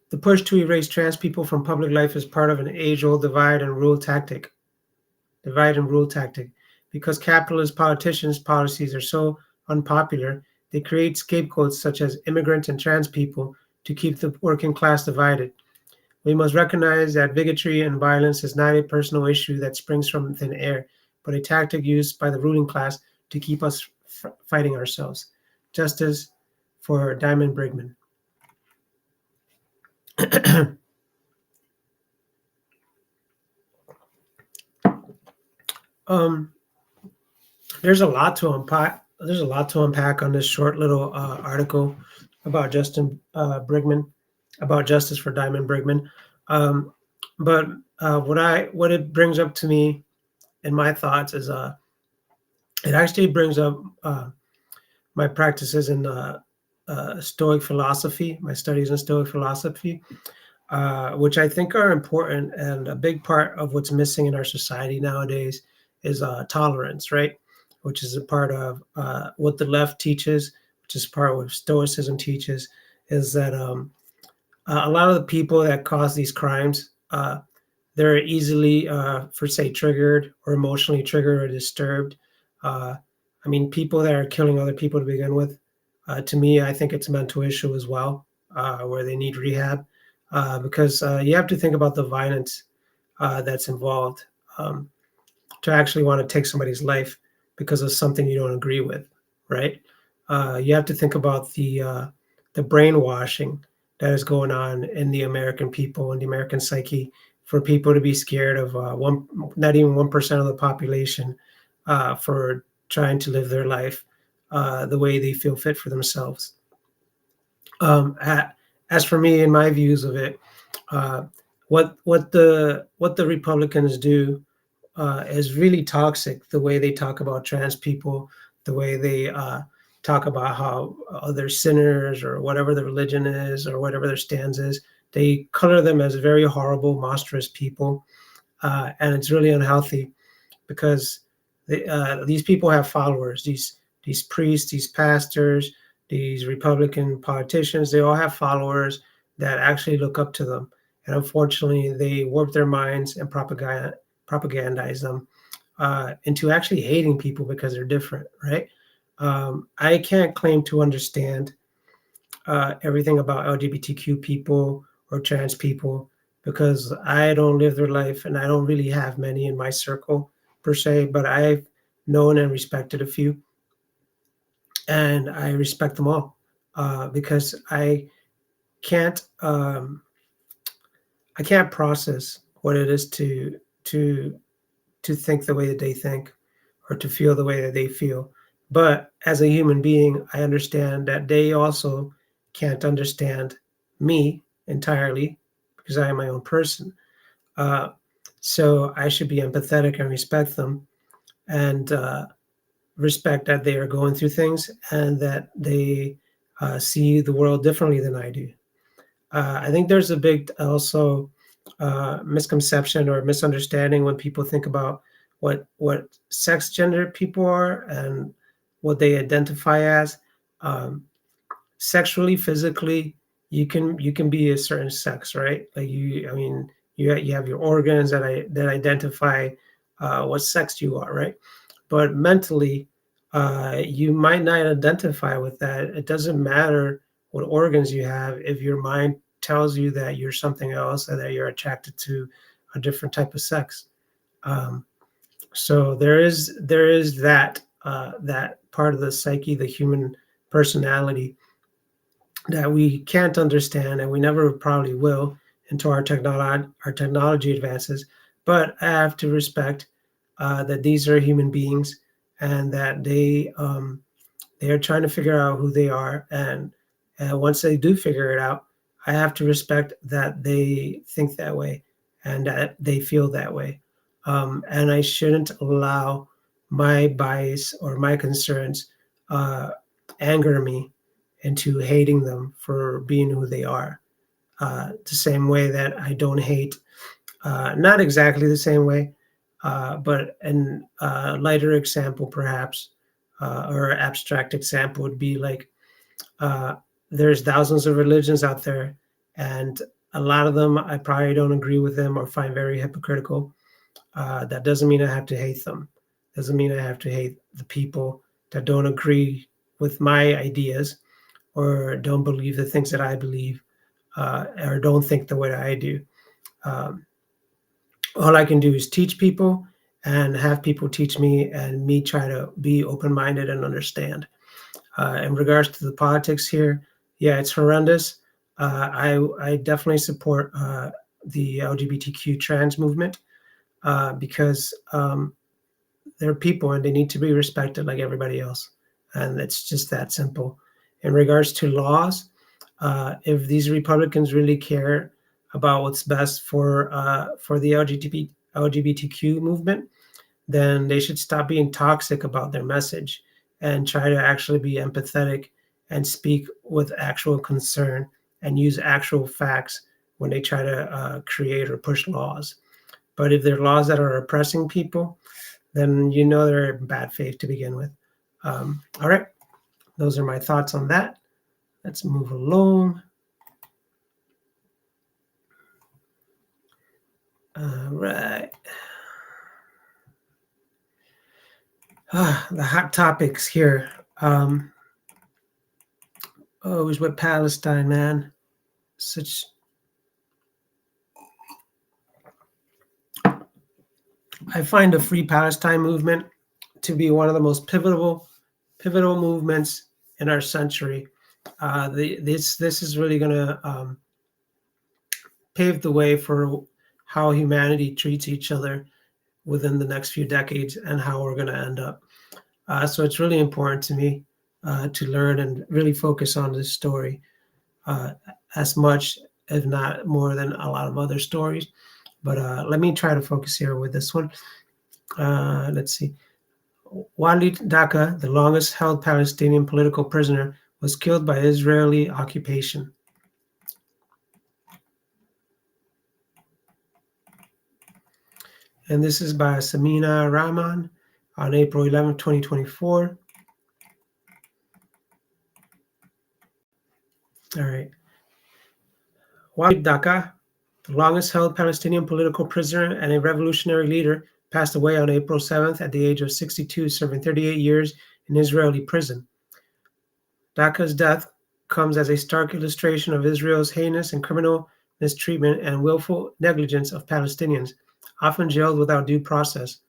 The push to erase trans people from public life is part of an age-old divide and rule tactic. Because capitalist politicians' policies are so unpopular, they create scapegoats such as immigrant and trans people to keep the working class divided. We must recognize that bigotry and violence is not a personal issue that springs from thin air, but a tactic used by the ruling class to keep us fighting ourselves. Justice for Diamond Brigman. There's a lot to unpack. There's a lot to unpack on this short little article about Brigman, about Justice for Diamond Brigman. But what it brings up to me in my thoughts is it actually brings up my practices in Stoic philosophy, my studies in Stoic philosophy, which I think are important, and a big part of what's missing in our society nowadays is tolerance, right? Which is a part of what the left teaches, which is part of what Stoicism teaches, is that a lot of the people that cause these crimes, they're easily, for say, triggered or emotionally triggered or disturbed. I mean, people that are killing other people to begin with, to me, I think it's a mental issue as well, where they need rehab, because you have to think about the violence that's involved to actually want to take somebody's life because of something you don't agree with, right? You have to think about the brainwashing that is going on in the American people and the American psyche for people to be scared of not even 1% of the population for trying to live their life the way they feel fit for themselves. As for me and my views of it, what the Republicans do is really toxic. The way they talk about trans people, the way they talk about how they're sinners or whatever their religion is or whatever their stance is, they color them as very horrible, monstrous people, and it's really unhealthy because these people have followers. These priests, these pastors, these Republican politicians, they all have followers that actually look up to them, and unfortunately, they warp their minds and propagandize them into actually hating people because they're different, right? I can't claim to understand everything about LGBTQ people or trans people because I don't live their life and I don't really have many in my circle per se, but I've known and respected a few, and I respect them all because can't I can't process what it is to think the way that they think or to feel the way that they feel. But as a human being, I understand that they also can't understand me entirely because I am my own person. Uh, so I should be empathetic and respect them and respect that they are going through things and that they see the world differently than I do. I think there's a big also misconception or misunderstanding when people think about what sex gender people are and what they identify as. Um, Sexually, physically, you can be a certain sex, right? Like I mean, you have your organs that identify what sex you are, right? But mentally, you might not identify with that. It doesn't matter what organs you have if your mind tells you that you're something else and that you're attracted to a different type of sex. Um, so there is that part of the psyche, the human personality that we can't understand and we never probably will until our technology advances. But I have to respect that these are human beings and that they are trying to figure out who they are. And once they do figure it out, I have to respect that they think that way and that they feel that way. And I shouldn't allow my bias or my concerns anger me into hating them for being who they are. The same way that I don't hate, not exactly the same way, but an lighter example perhaps, or abstract example would be like, uh, there's thousands of religions out there, and a lot of them I probably don't agree with them or find very hypocritical. That doesn't mean I have to hate them. Doesn't mean I have to hate the people that don't agree with my ideas or don't believe the things that I believe, or don't think the way that I do. Um, all I can do is teach people and have people teach me and me try to be open-minded and understand. In regards to the politics here, yeah, it's horrendous. I definitely support the LGBTQ trans movement, because they're people and they need to be respected like everybody else. And it's just that simple. In regards to laws, if these Republicans really care about what's best for the LGBTQ movement, then they should stop being toxic about their message and try to actually be empathetic and speak with actual concern and use actual facts when they try to create or push laws. But if they're laws that are oppressing people, then you know they're in bad faith to begin with. All right, those are my thoughts on that. Let's move along. All right. The hot topics here. Always with Palestine, man. Such. I find the Free Palestine movement to be one of the most pivotal movements in our century. This is really going to pave the way for how humanity treats each other within the next few decades and how we're going to end up. So it's really important to me to learn and really focus on this story as much, if not more, than a lot of other stories. But let me try to focus here with this one. Let's see. Walid Daka, the longest held Palestinian political prisoner, was killed by Israeli occupation. And this is by Samina Rahman on April 11, 2024. All right. Walid Daka, the longest held Palestinian political prisoner and a revolutionary leader, passed away on April 7th at the age of 62, serving 38 years in Israeli prison. Daka's death comes as a stark illustration of Israel's heinous and criminal mistreatment and willful negligence of Palestinians, often jailed without due process.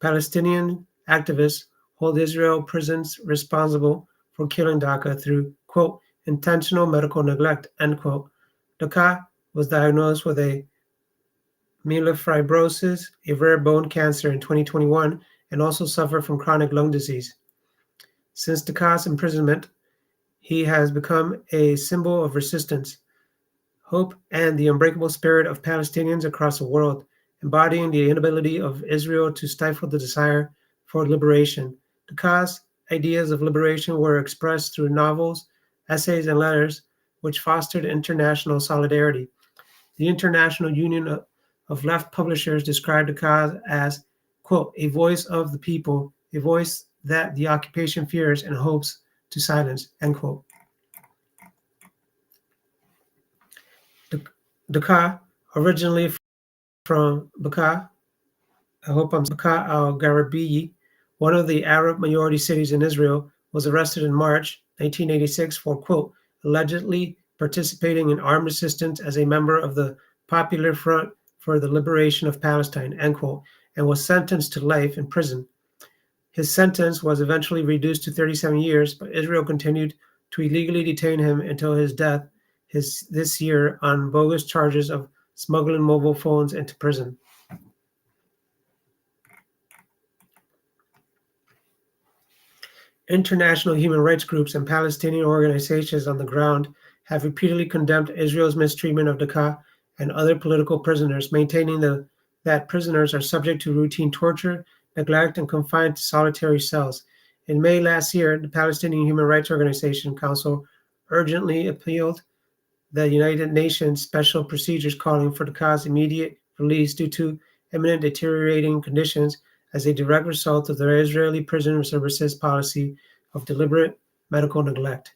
Palestinian activists hold Israel prisons responsible for killing Daka through, quote, intentional medical neglect, end quote. Daka was diagnosed with a myelofibrosis, a rare bone cancer, in 2021, and also suffered from chronic lung disease. Since Daka's imprisonment, he has become a symbol of resistance, hope, and the unbreakable spirit of Palestinians across the world, embodying the inability of Israel to stifle the desire for liberation. Daka's ideas of liberation were expressed through novels, essays, and letters, which fostered international solidarity. The International Union of Left Publishers described Daka as, quote, a voice of the people, a voice that the occupation fears and hopes to silence, end quote. Daka, originally from Baka, Baka al-Gharbiyi, one of the Arab majority cities in Israel, was arrested in March 1986 for, quote, allegedly participating in armed resistance as a member of the Popular Front for the Liberation of Palestine, end quote, and was sentenced to life in prison. His sentence was eventually reduced to 37 years, but Israel continued to illegally detain him until his death this year on bogus charges of smuggling mobile phones into prison. International human rights groups and Palestinian organizations on the ground have repeatedly condemned Israel's mistreatment of Dakaa and other political prisoners, maintaining that prisoners are subject to routine torture, neglect, and confined to solitary cells. In May last year, the Palestinian Human Rights Organization Council urgently appealed the United Nations special procedures calling for Dakaa's immediate release due to imminent deteriorating conditions as a direct result of the Israeli prison services policy of deliberate medical neglect.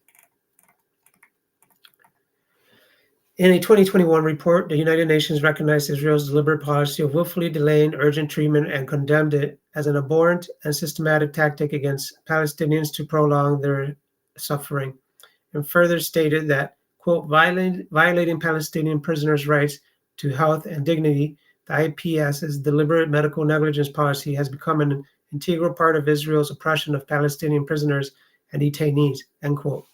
In a 2021 report, the United Nations recognized Israel's deliberate policy of willfully delaying urgent treatment and condemned it as an abhorrent and systematic tactic against Palestinians to prolong their suffering, and further stated that, quote, violating Palestinian prisoners' rights to health and dignity, the IPS's deliberate medical negligence policy has become an integral part of Israel's oppression of Palestinian prisoners and detainees, end quote.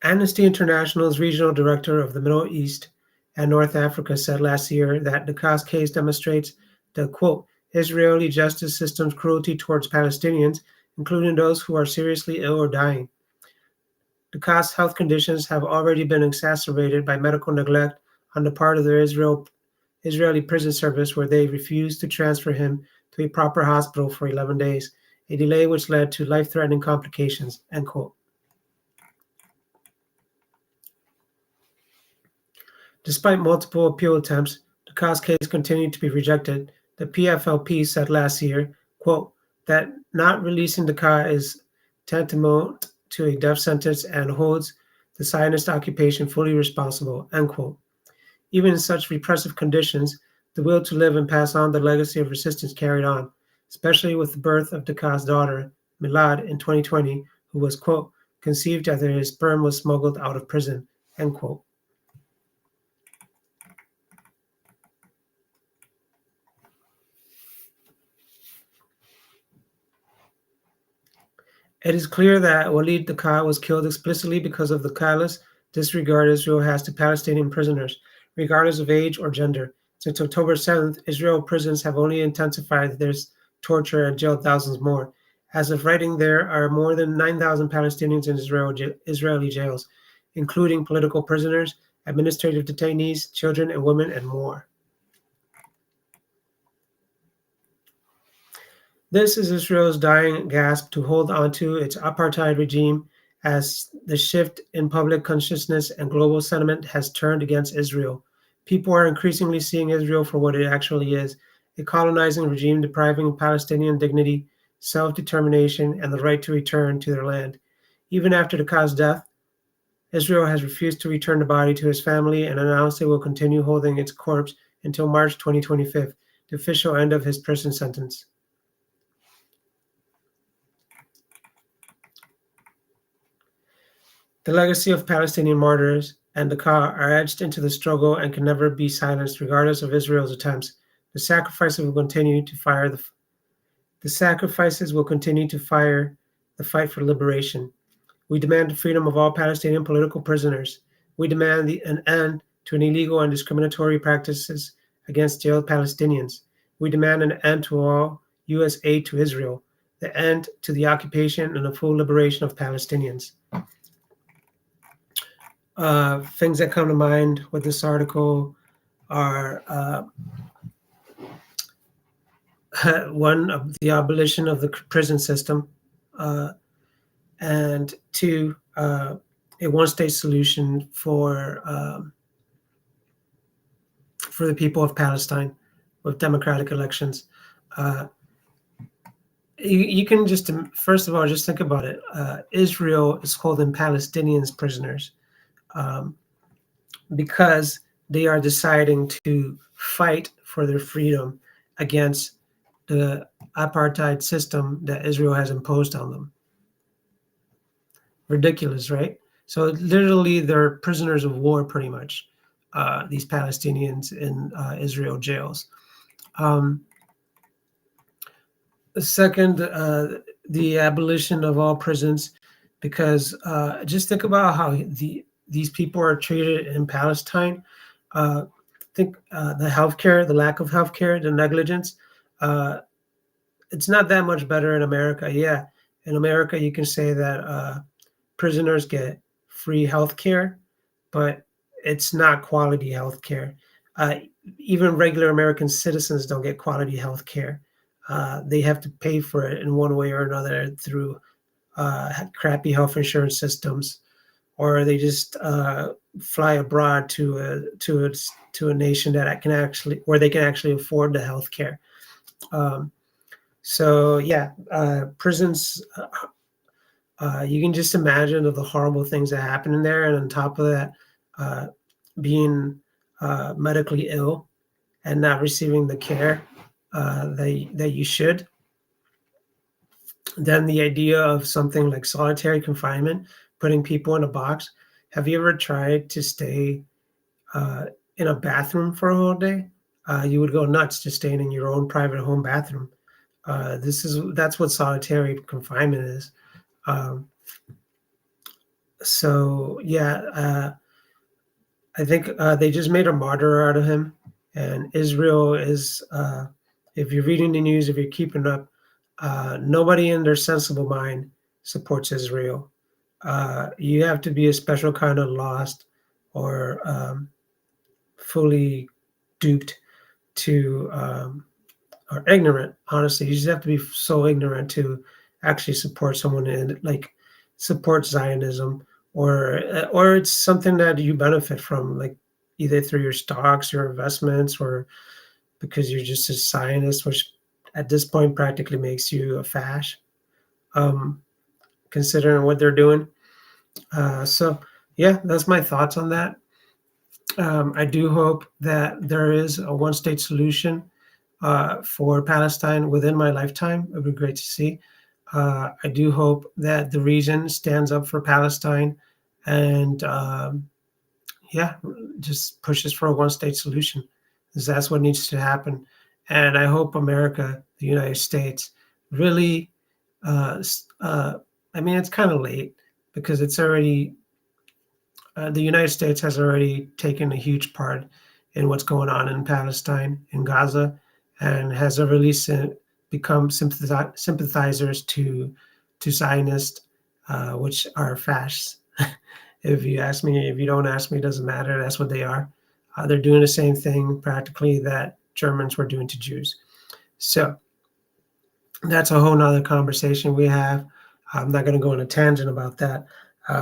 Amnesty International's regional director of the Middle East and North Africa said last year that Dakaa's case demonstrates the, quote, Israeli justice system's cruelty towards Palestinians, including those who are seriously ill or dying. Dakaa's health conditions have already been exacerbated by medical neglect on the part of the Israeli prison service, where they refused to transfer him to a proper hospital for 11 days, a delay which led to life-threatening complications, end quote. Despite multiple appeal attempts, Dakaa's case continued to be rejected. The PFLP said last year, quote, that not releasing Dakaa is tantamount to a death sentence and holds the Zionist occupation fully responsible, end quote. Even in such repressive conditions, the will to live and pass on the legacy of resistance carried on, especially with the birth of Dakaa's daughter, Milad, in 2020, who was, quote, conceived after his sperm was smuggled out of prison, end quote. It is clear that Walid Dakaa was killed explicitly because of the callous disregard Israel has to Palestinian prisoners, regardless of age or gender. Since October 7th, Israel prisons have only intensified their torture and jailed thousands more. As of writing, there are more than 9,000 Palestinians in Israeli jails, including political prisoners, administrative detainees, children and women, and more. This is Israel's dying gasp to hold onto its apartheid regime as the shift in public consciousness and global sentiment has turned against Israel. People are increasingly seeing Israel for what it actually is, a colonizing regime depriving Palestinian dignity, self-determination, and the right to return to their land. Even after Dakaa's death, Israel has refused to return the body to his family and announced it will continue holding its corpse until March 2025, the official end of his prison sentence. The legacy of Palestinian martyrs and Dakaa are etched into the struggle and can never be silenced, regardless of Israel's attempts. The sacrifices will continue to fire the fight for liberation. We demand the freedom of all Palestinian political prisoners. We demand an end to an illegal and discriminatory practices against jailed Palestinians. We demand an end to all U.S. aid to Israel, the end to the occupation and the full liberation of Palestinians. Things that come to mind with this article are one, of the abolition of the prison system, and two, a one-state solution for the people of Palestine with democratic elections. You can just, first of all, just think about it. Israel is holding Palestinians prisoners because they are deciding to fight for their freedom against the apartheid system that Israel has imposed on them. Ridiculous, right? So literally, they're prisoners of war, pretty much, these Palestinians in Israel jails. The second, the abolition of all prisons, because just think about how these people are treated in Palestine. Think the healthcare, the lack of healthcare, the negligence. it's not that much better in America. Yeah, in America, you can say that prisoners get free health care, but it's not quality health care. Uh, Even regular American citizens don't get quality health care. They have to pay for it in one way or another through crappy health insurance systems, or they just fly abroad to a nation that can actually where they can actually afford the health care. Um, so yeah, prisons. You can just imagine of the horrible things that happen in there, and on top of that, uh, being medically ill and not receiving the care that you should. Then the idea of something like solitary confinement, putting people in a box. Have you ever tried to stay in a bathroom for a whole day? You would go nuts just staying in your own private home bathroom. That's what solitary confinement is. Um, so yeah, I think they just made a martyr out of him. And Israel is, if you're reading the news, if you're keeping up, nobody in their sensible mind supports Israel. You have to be a special kind of lost or fully duped to, or ignorant, honestly. You just have to be so ignorant to actually support someone in, like, support Zionism, or it's something that you benefit from, like either through your stocks, your investments, or because you're just a Zionist, which at this point practically makes you a fash, um, considering what they're doing. So yeah, that's my thoughts on that. I do hope that there is a one-state solution for Palestine within my lifetime. It would be great to see. I do hope that the region stands up for Palestine and, yeah, just pushes for a one-state solution, because that's what needs to happen. And I hope America, the United States, really. Uh, I mean, it's kind of late because it's already the United States has already taken a huge part in what's going on in Palestine, in Gaza, and has already become sympathizers to Zionists, which are fascists. If you ask me, if you don't ask me, it doesn't matter. That's what they are. They're doing the same thing practically that Germans were doing to Jews. So that's a whole nother conversation we have. I'm not going to go on a tangent about that.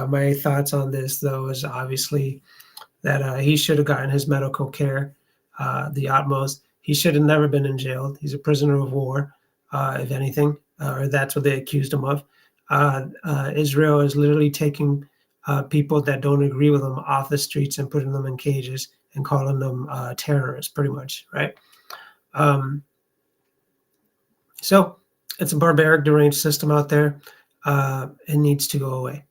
My thoughts on this, though, is obviously that he should have gotten his medical care, the utmost. He should have never been in jail. He's a prisoner of war, if anything, or that's what they accused him of. Israel is literally taking people that don't agree with them off the streets and putting them in cages and calling them terrorists, pretty much, right? Um, so it's a barbaric, deranged system out there. It needs to go away.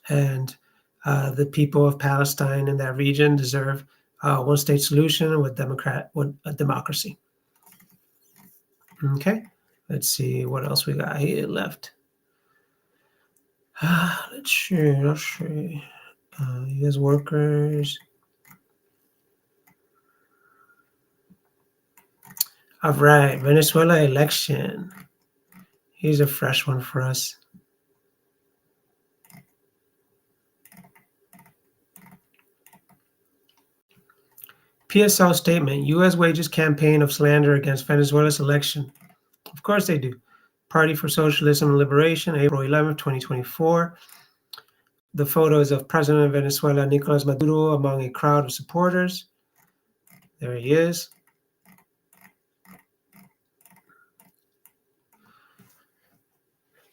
And the people of Palestine in that region deserve a one-state solution with democracy. Okay, let's see what else we got here left. Let's see. U.S. workers. All right, Venezuela election. Here's a fresh one for us. PSL statement, U.S. wages campaign of slander against Venezuela's election. Of course they do. Party for Socialism and Liberation, April 11th, 2024. The photos of President of Venezuela, Nicolas Maduro, among a crowd of supporters. There he is.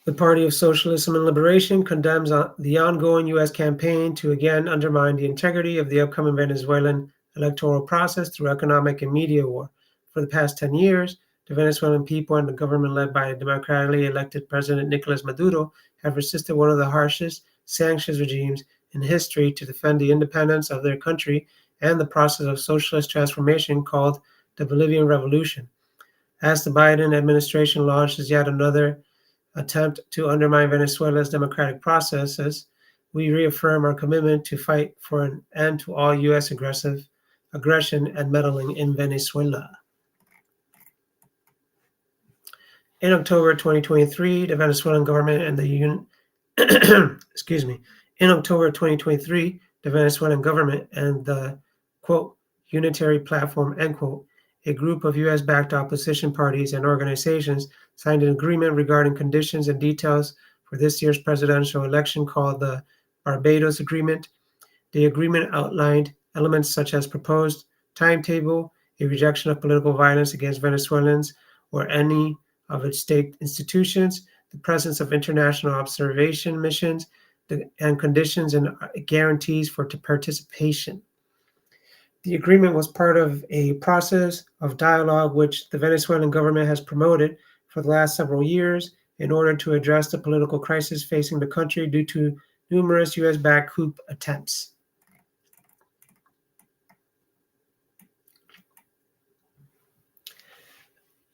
The Party of Socialism and Liberation condemns the ongoing U.S. campaign to again undermine the integrity of the upcoming Venezuelan electoral process through economic and media war. For the past 10 years, the Venezuelan people and the government led by democratically elected President Nicolas Maduro have resisted one of the harshest sanctions regimes in history to defend the independence of their country and the process of socialist transformation called the Bolivian Revolution. As the Biden administration launches yet another attempt to undermine Venezuela's democratic processes, we reaffirm our commitment to fight for an end to all U.S. aggression and meddling in Venezuela. In October 2023, the Venezuelan government and the excuse me. In October 2023, the Venezuelan government and the quote unitary platform end quote, a group of U.S.-backed opposition parties and organizations signed an agreement regarding conditions and details for this year's presidential election called the Barbados Agreement. The agreement outlined elements such as proposed timetable, a rejection of political violence against Venezuelans or any of its state institutions, the presence of international observation missions, and conditions and guarantees for participation. The agreement was part of a process of dialogue which the Venezuelan government has promoted for the last several years in order to address the political crisis facing the country due to numerous U.S.-backed coup attempts.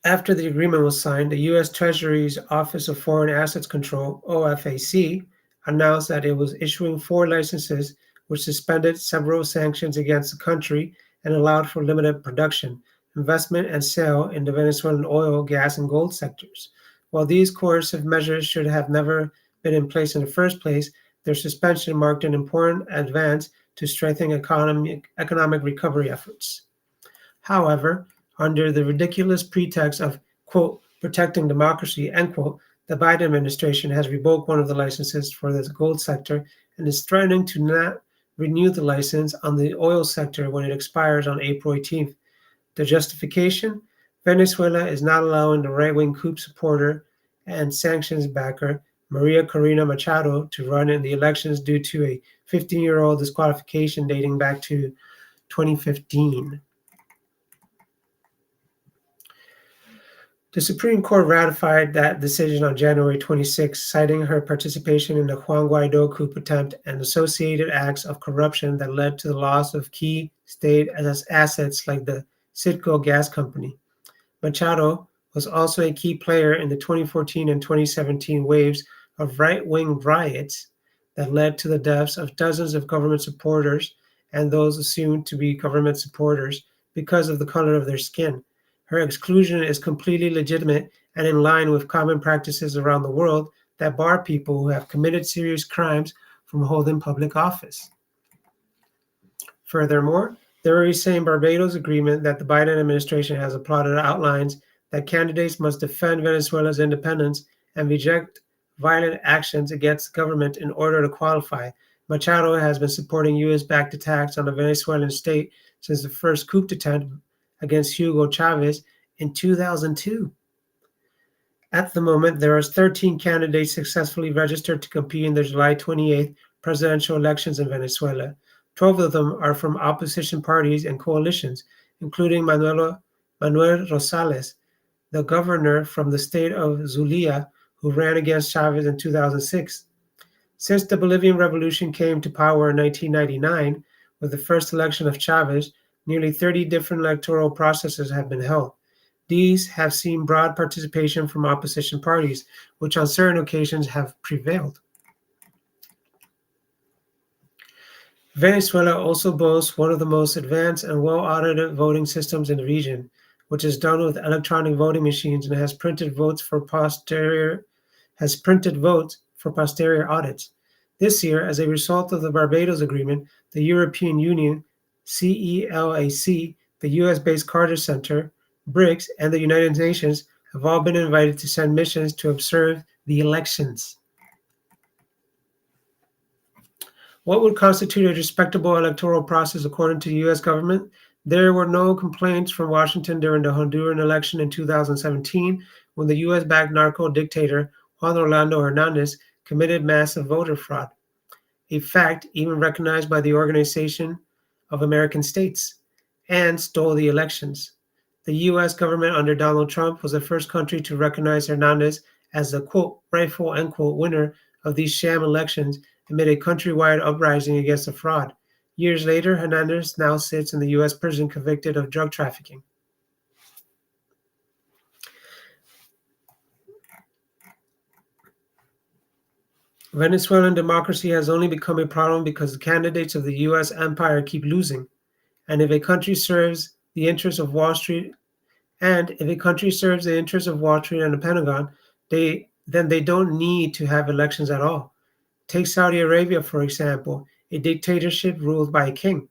After the agreement was signed, the U.S. Treasury's Office of Foreign Assets Control, OFAC, announced that it was issuing 4 licenses which suspended several sanctions against the country and allowed for limited production, investment, and sale in the Venezuelan oil, gas, and gold sectors. While these coercive measures should have never been in place in the first place, their suspension marked an important advance to strengthen economic recovery efforts. However, under the ridiculous pretext of, quote, protecting democracy, end quote, the Biden administration has revoked one of the licenses for the gold sector and is threatening to not renew the license on the oil sector when it expires on April 18th. The justification? Venezuela is not allowing the right-wing coup supporter and sanctions backer Maria Corina Machado to run in the elections due to a 15-year-old disqualification dating back to 2015. The Supreme Court ratified that decision on January 26, citing her participation in the Juan Guaido coup attempt and associated acts of corruption that led to the loss of key state assets like the Citgo Gas Company. Machado was also a key player in the 2014 and 2017 waves of right-wing riots that led to the deaths of dozens of government supporters and those assumed to be government supporters because of the color of their skin. Her exclusion is completely legitimate and in line with common practices around the world that bar people who have committed serious crimes from holding public office. Furthermore, the very same Barbados Agreement that the Biden administration has applauded outlines that candidates must defend Venezuela's independence and reject violent actions against the government in order to qualify. Machado has been supporting U.S.-backed attacks on the Venezuelan state since the first coup attempt against Hugo Chavez in 2002. At the moment, there are 13 candidates successfully registered to compete in the July 28th presidential elections in Venezuela. 12 of them are from opposition parties and coalitions, including Manuel Rosales, the governor from the state of Zulia, who ran against Chavez in 2006. Since the Bolivian Revolution came to power in 1999, with the first election of Chavez, nearly 30 different electoral processes have been held. These have seen broad participation from opposition parties, which on certain occasions have prevailed. Venezuela also boasts one of the most advanced and well-audited voting systems in the region, which is done with electronic voting machines and has printed votes for posterior audits. This year, as a result of the Barbados Agreement, the European Union, CELAC, the US-based Carter Center, BRICS, and the United Nations have all been invited to send missions to observe the elections. What would constitute a respectable electoral process according to the U.S. government? There were no complaints from Washington during the Honduran election in 2017 when the U.S.-backed narco dictator Juan Orlando Hernandez committed massive voter fraud, a fact even recognized by the Organization of American States, and stole the elections. The U.S. government under Donald Trump was the first country to recognize Hernandez as the, quote, rightful, end quote, winner of these sham elections amid a countrywide uprising against the fraud. Years later, Hernandez now sits in the U.S. prison convicted of drug trafficking. Venezuelan democracy has only become a problem because the candidates of the U.S. empire keep losing. And if a country serves the interests of Wall Street And if a country serves the interests of Wall Street and the Pentagon, then they don't need to have elections at all. Take Saudi Arabia, for example, a dictatorship ruled by a king.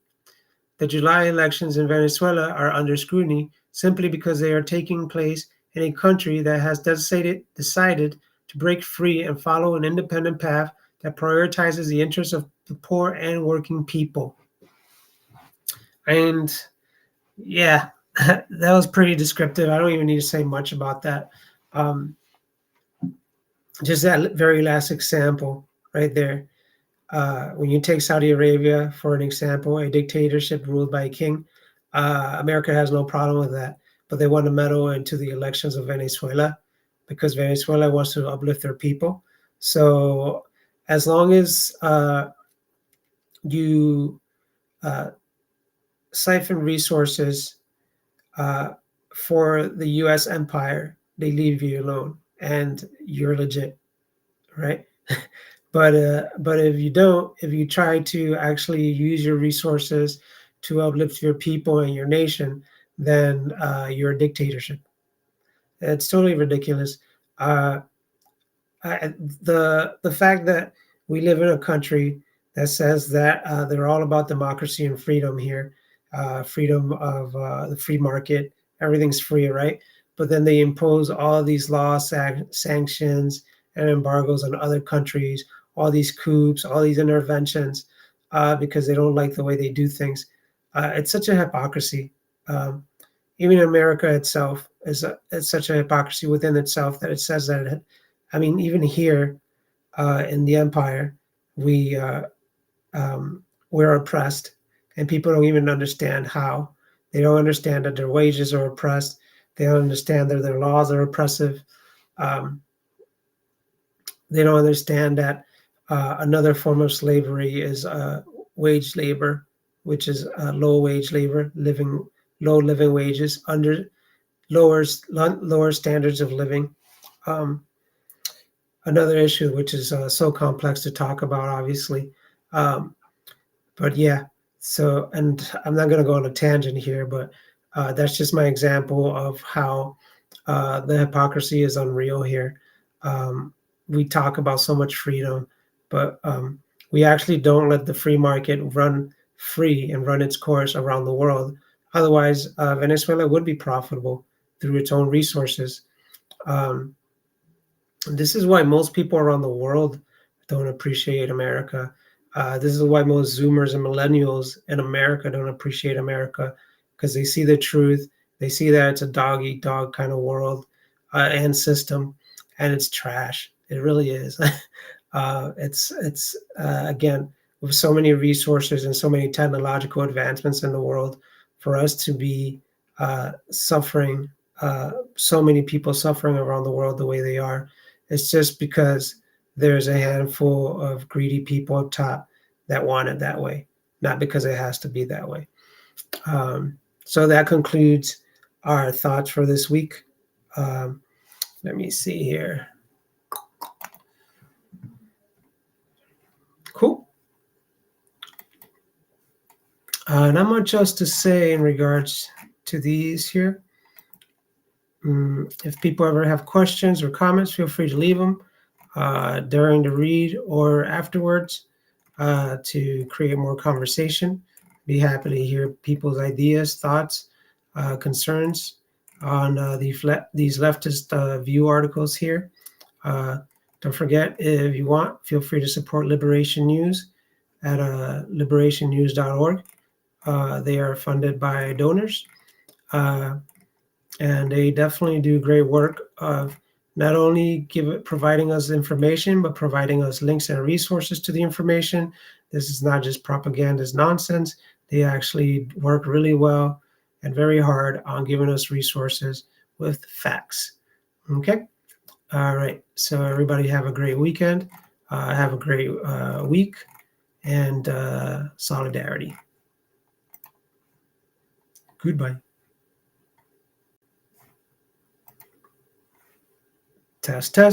The July elections in Venezuela are under scrutiny simply because they are taking place in a country that has decided to break free and follow an independent path that prioritizes the interests of the poor and working people. And yeah, that was pretty descriptive. I don't even need to say much about that. Um, just that very last example right there. When you take Saudi Arabia for an example, a dictatorship ruled by a king, America has no problem with that. But they want to meddle into the elections of Venezuela because Venezuela wants to uplift their people. So as long as you uh, siphon resources uh, for the U.S. empire, they leave you alone and you're legit, right? But if you don't, if you try to actually use your resources to uplift your people and your nation, then you're a dictatorship. It's totally ridiculous. Uh, the fact that we live in a country that says that they're all about democracy and freedom here, freedom of the free market, everything's free, right? But then they impose all these laws, sanctions, and embargoes on other countries, all these coups, all these interventions, because they don't like the way they do things. It's such a hypocrisy. Um, Even America itself is such a hypocrisy within itself that it says that I mean, even here in the empire, we we're oppressed, and people don't even understand how. They don't understand that their wages are oppressed. They don't understand that their laws are oppressive. Um, they don't understand that another form of slavery is wage labor, which is low wage labor, low living wages under lower standards of living. Um, Another issue which is so complex to talk about, obviously. Um, but yeah, so, and I'm not going to go on a tangent here, but that's just my example of how the hypocrisy is unreal here. We talk about so much freedom, but we actually don't let the free market run free and run its course around the world. Otherwise, Venezuela would be profitable through its own resources. Um, this is why most people around the world don't appreciate America. This is why most Zoomers and millennials in America don't appreciate America because they see the truth. They see that it's a dog eat dog kind of world and system, and it's trash. It really is. It's again, with so many resources and so many technological advancements in the world, for us to be suffering, so many people suffering around the world the way they are. It's just because there's a handful of greedy people up top that want it that way, not because it has to be that way. So that concludes our thoughts for this week. Let me see here. Cool. Not much else to say in regards to these here. If people ever have questions or comments, feel free to leave them during the read or afterwards to create more conversation. Be happy to hear people's ideas, thoughts, concerns on these leftist view articles here. Don't forget, if you want, feel free to support Liberation News at liberationnews.org. They are funded by donors, and they definitely do great work of not only providing us information, but providing us links and resources to the information. This is not just propagandist nonsense. They actually work really well and very hard on giving us resources with facts. Okay? All right. So everybody have a great weekend. Have a great week, and solidarity. Goodbye. Test, test.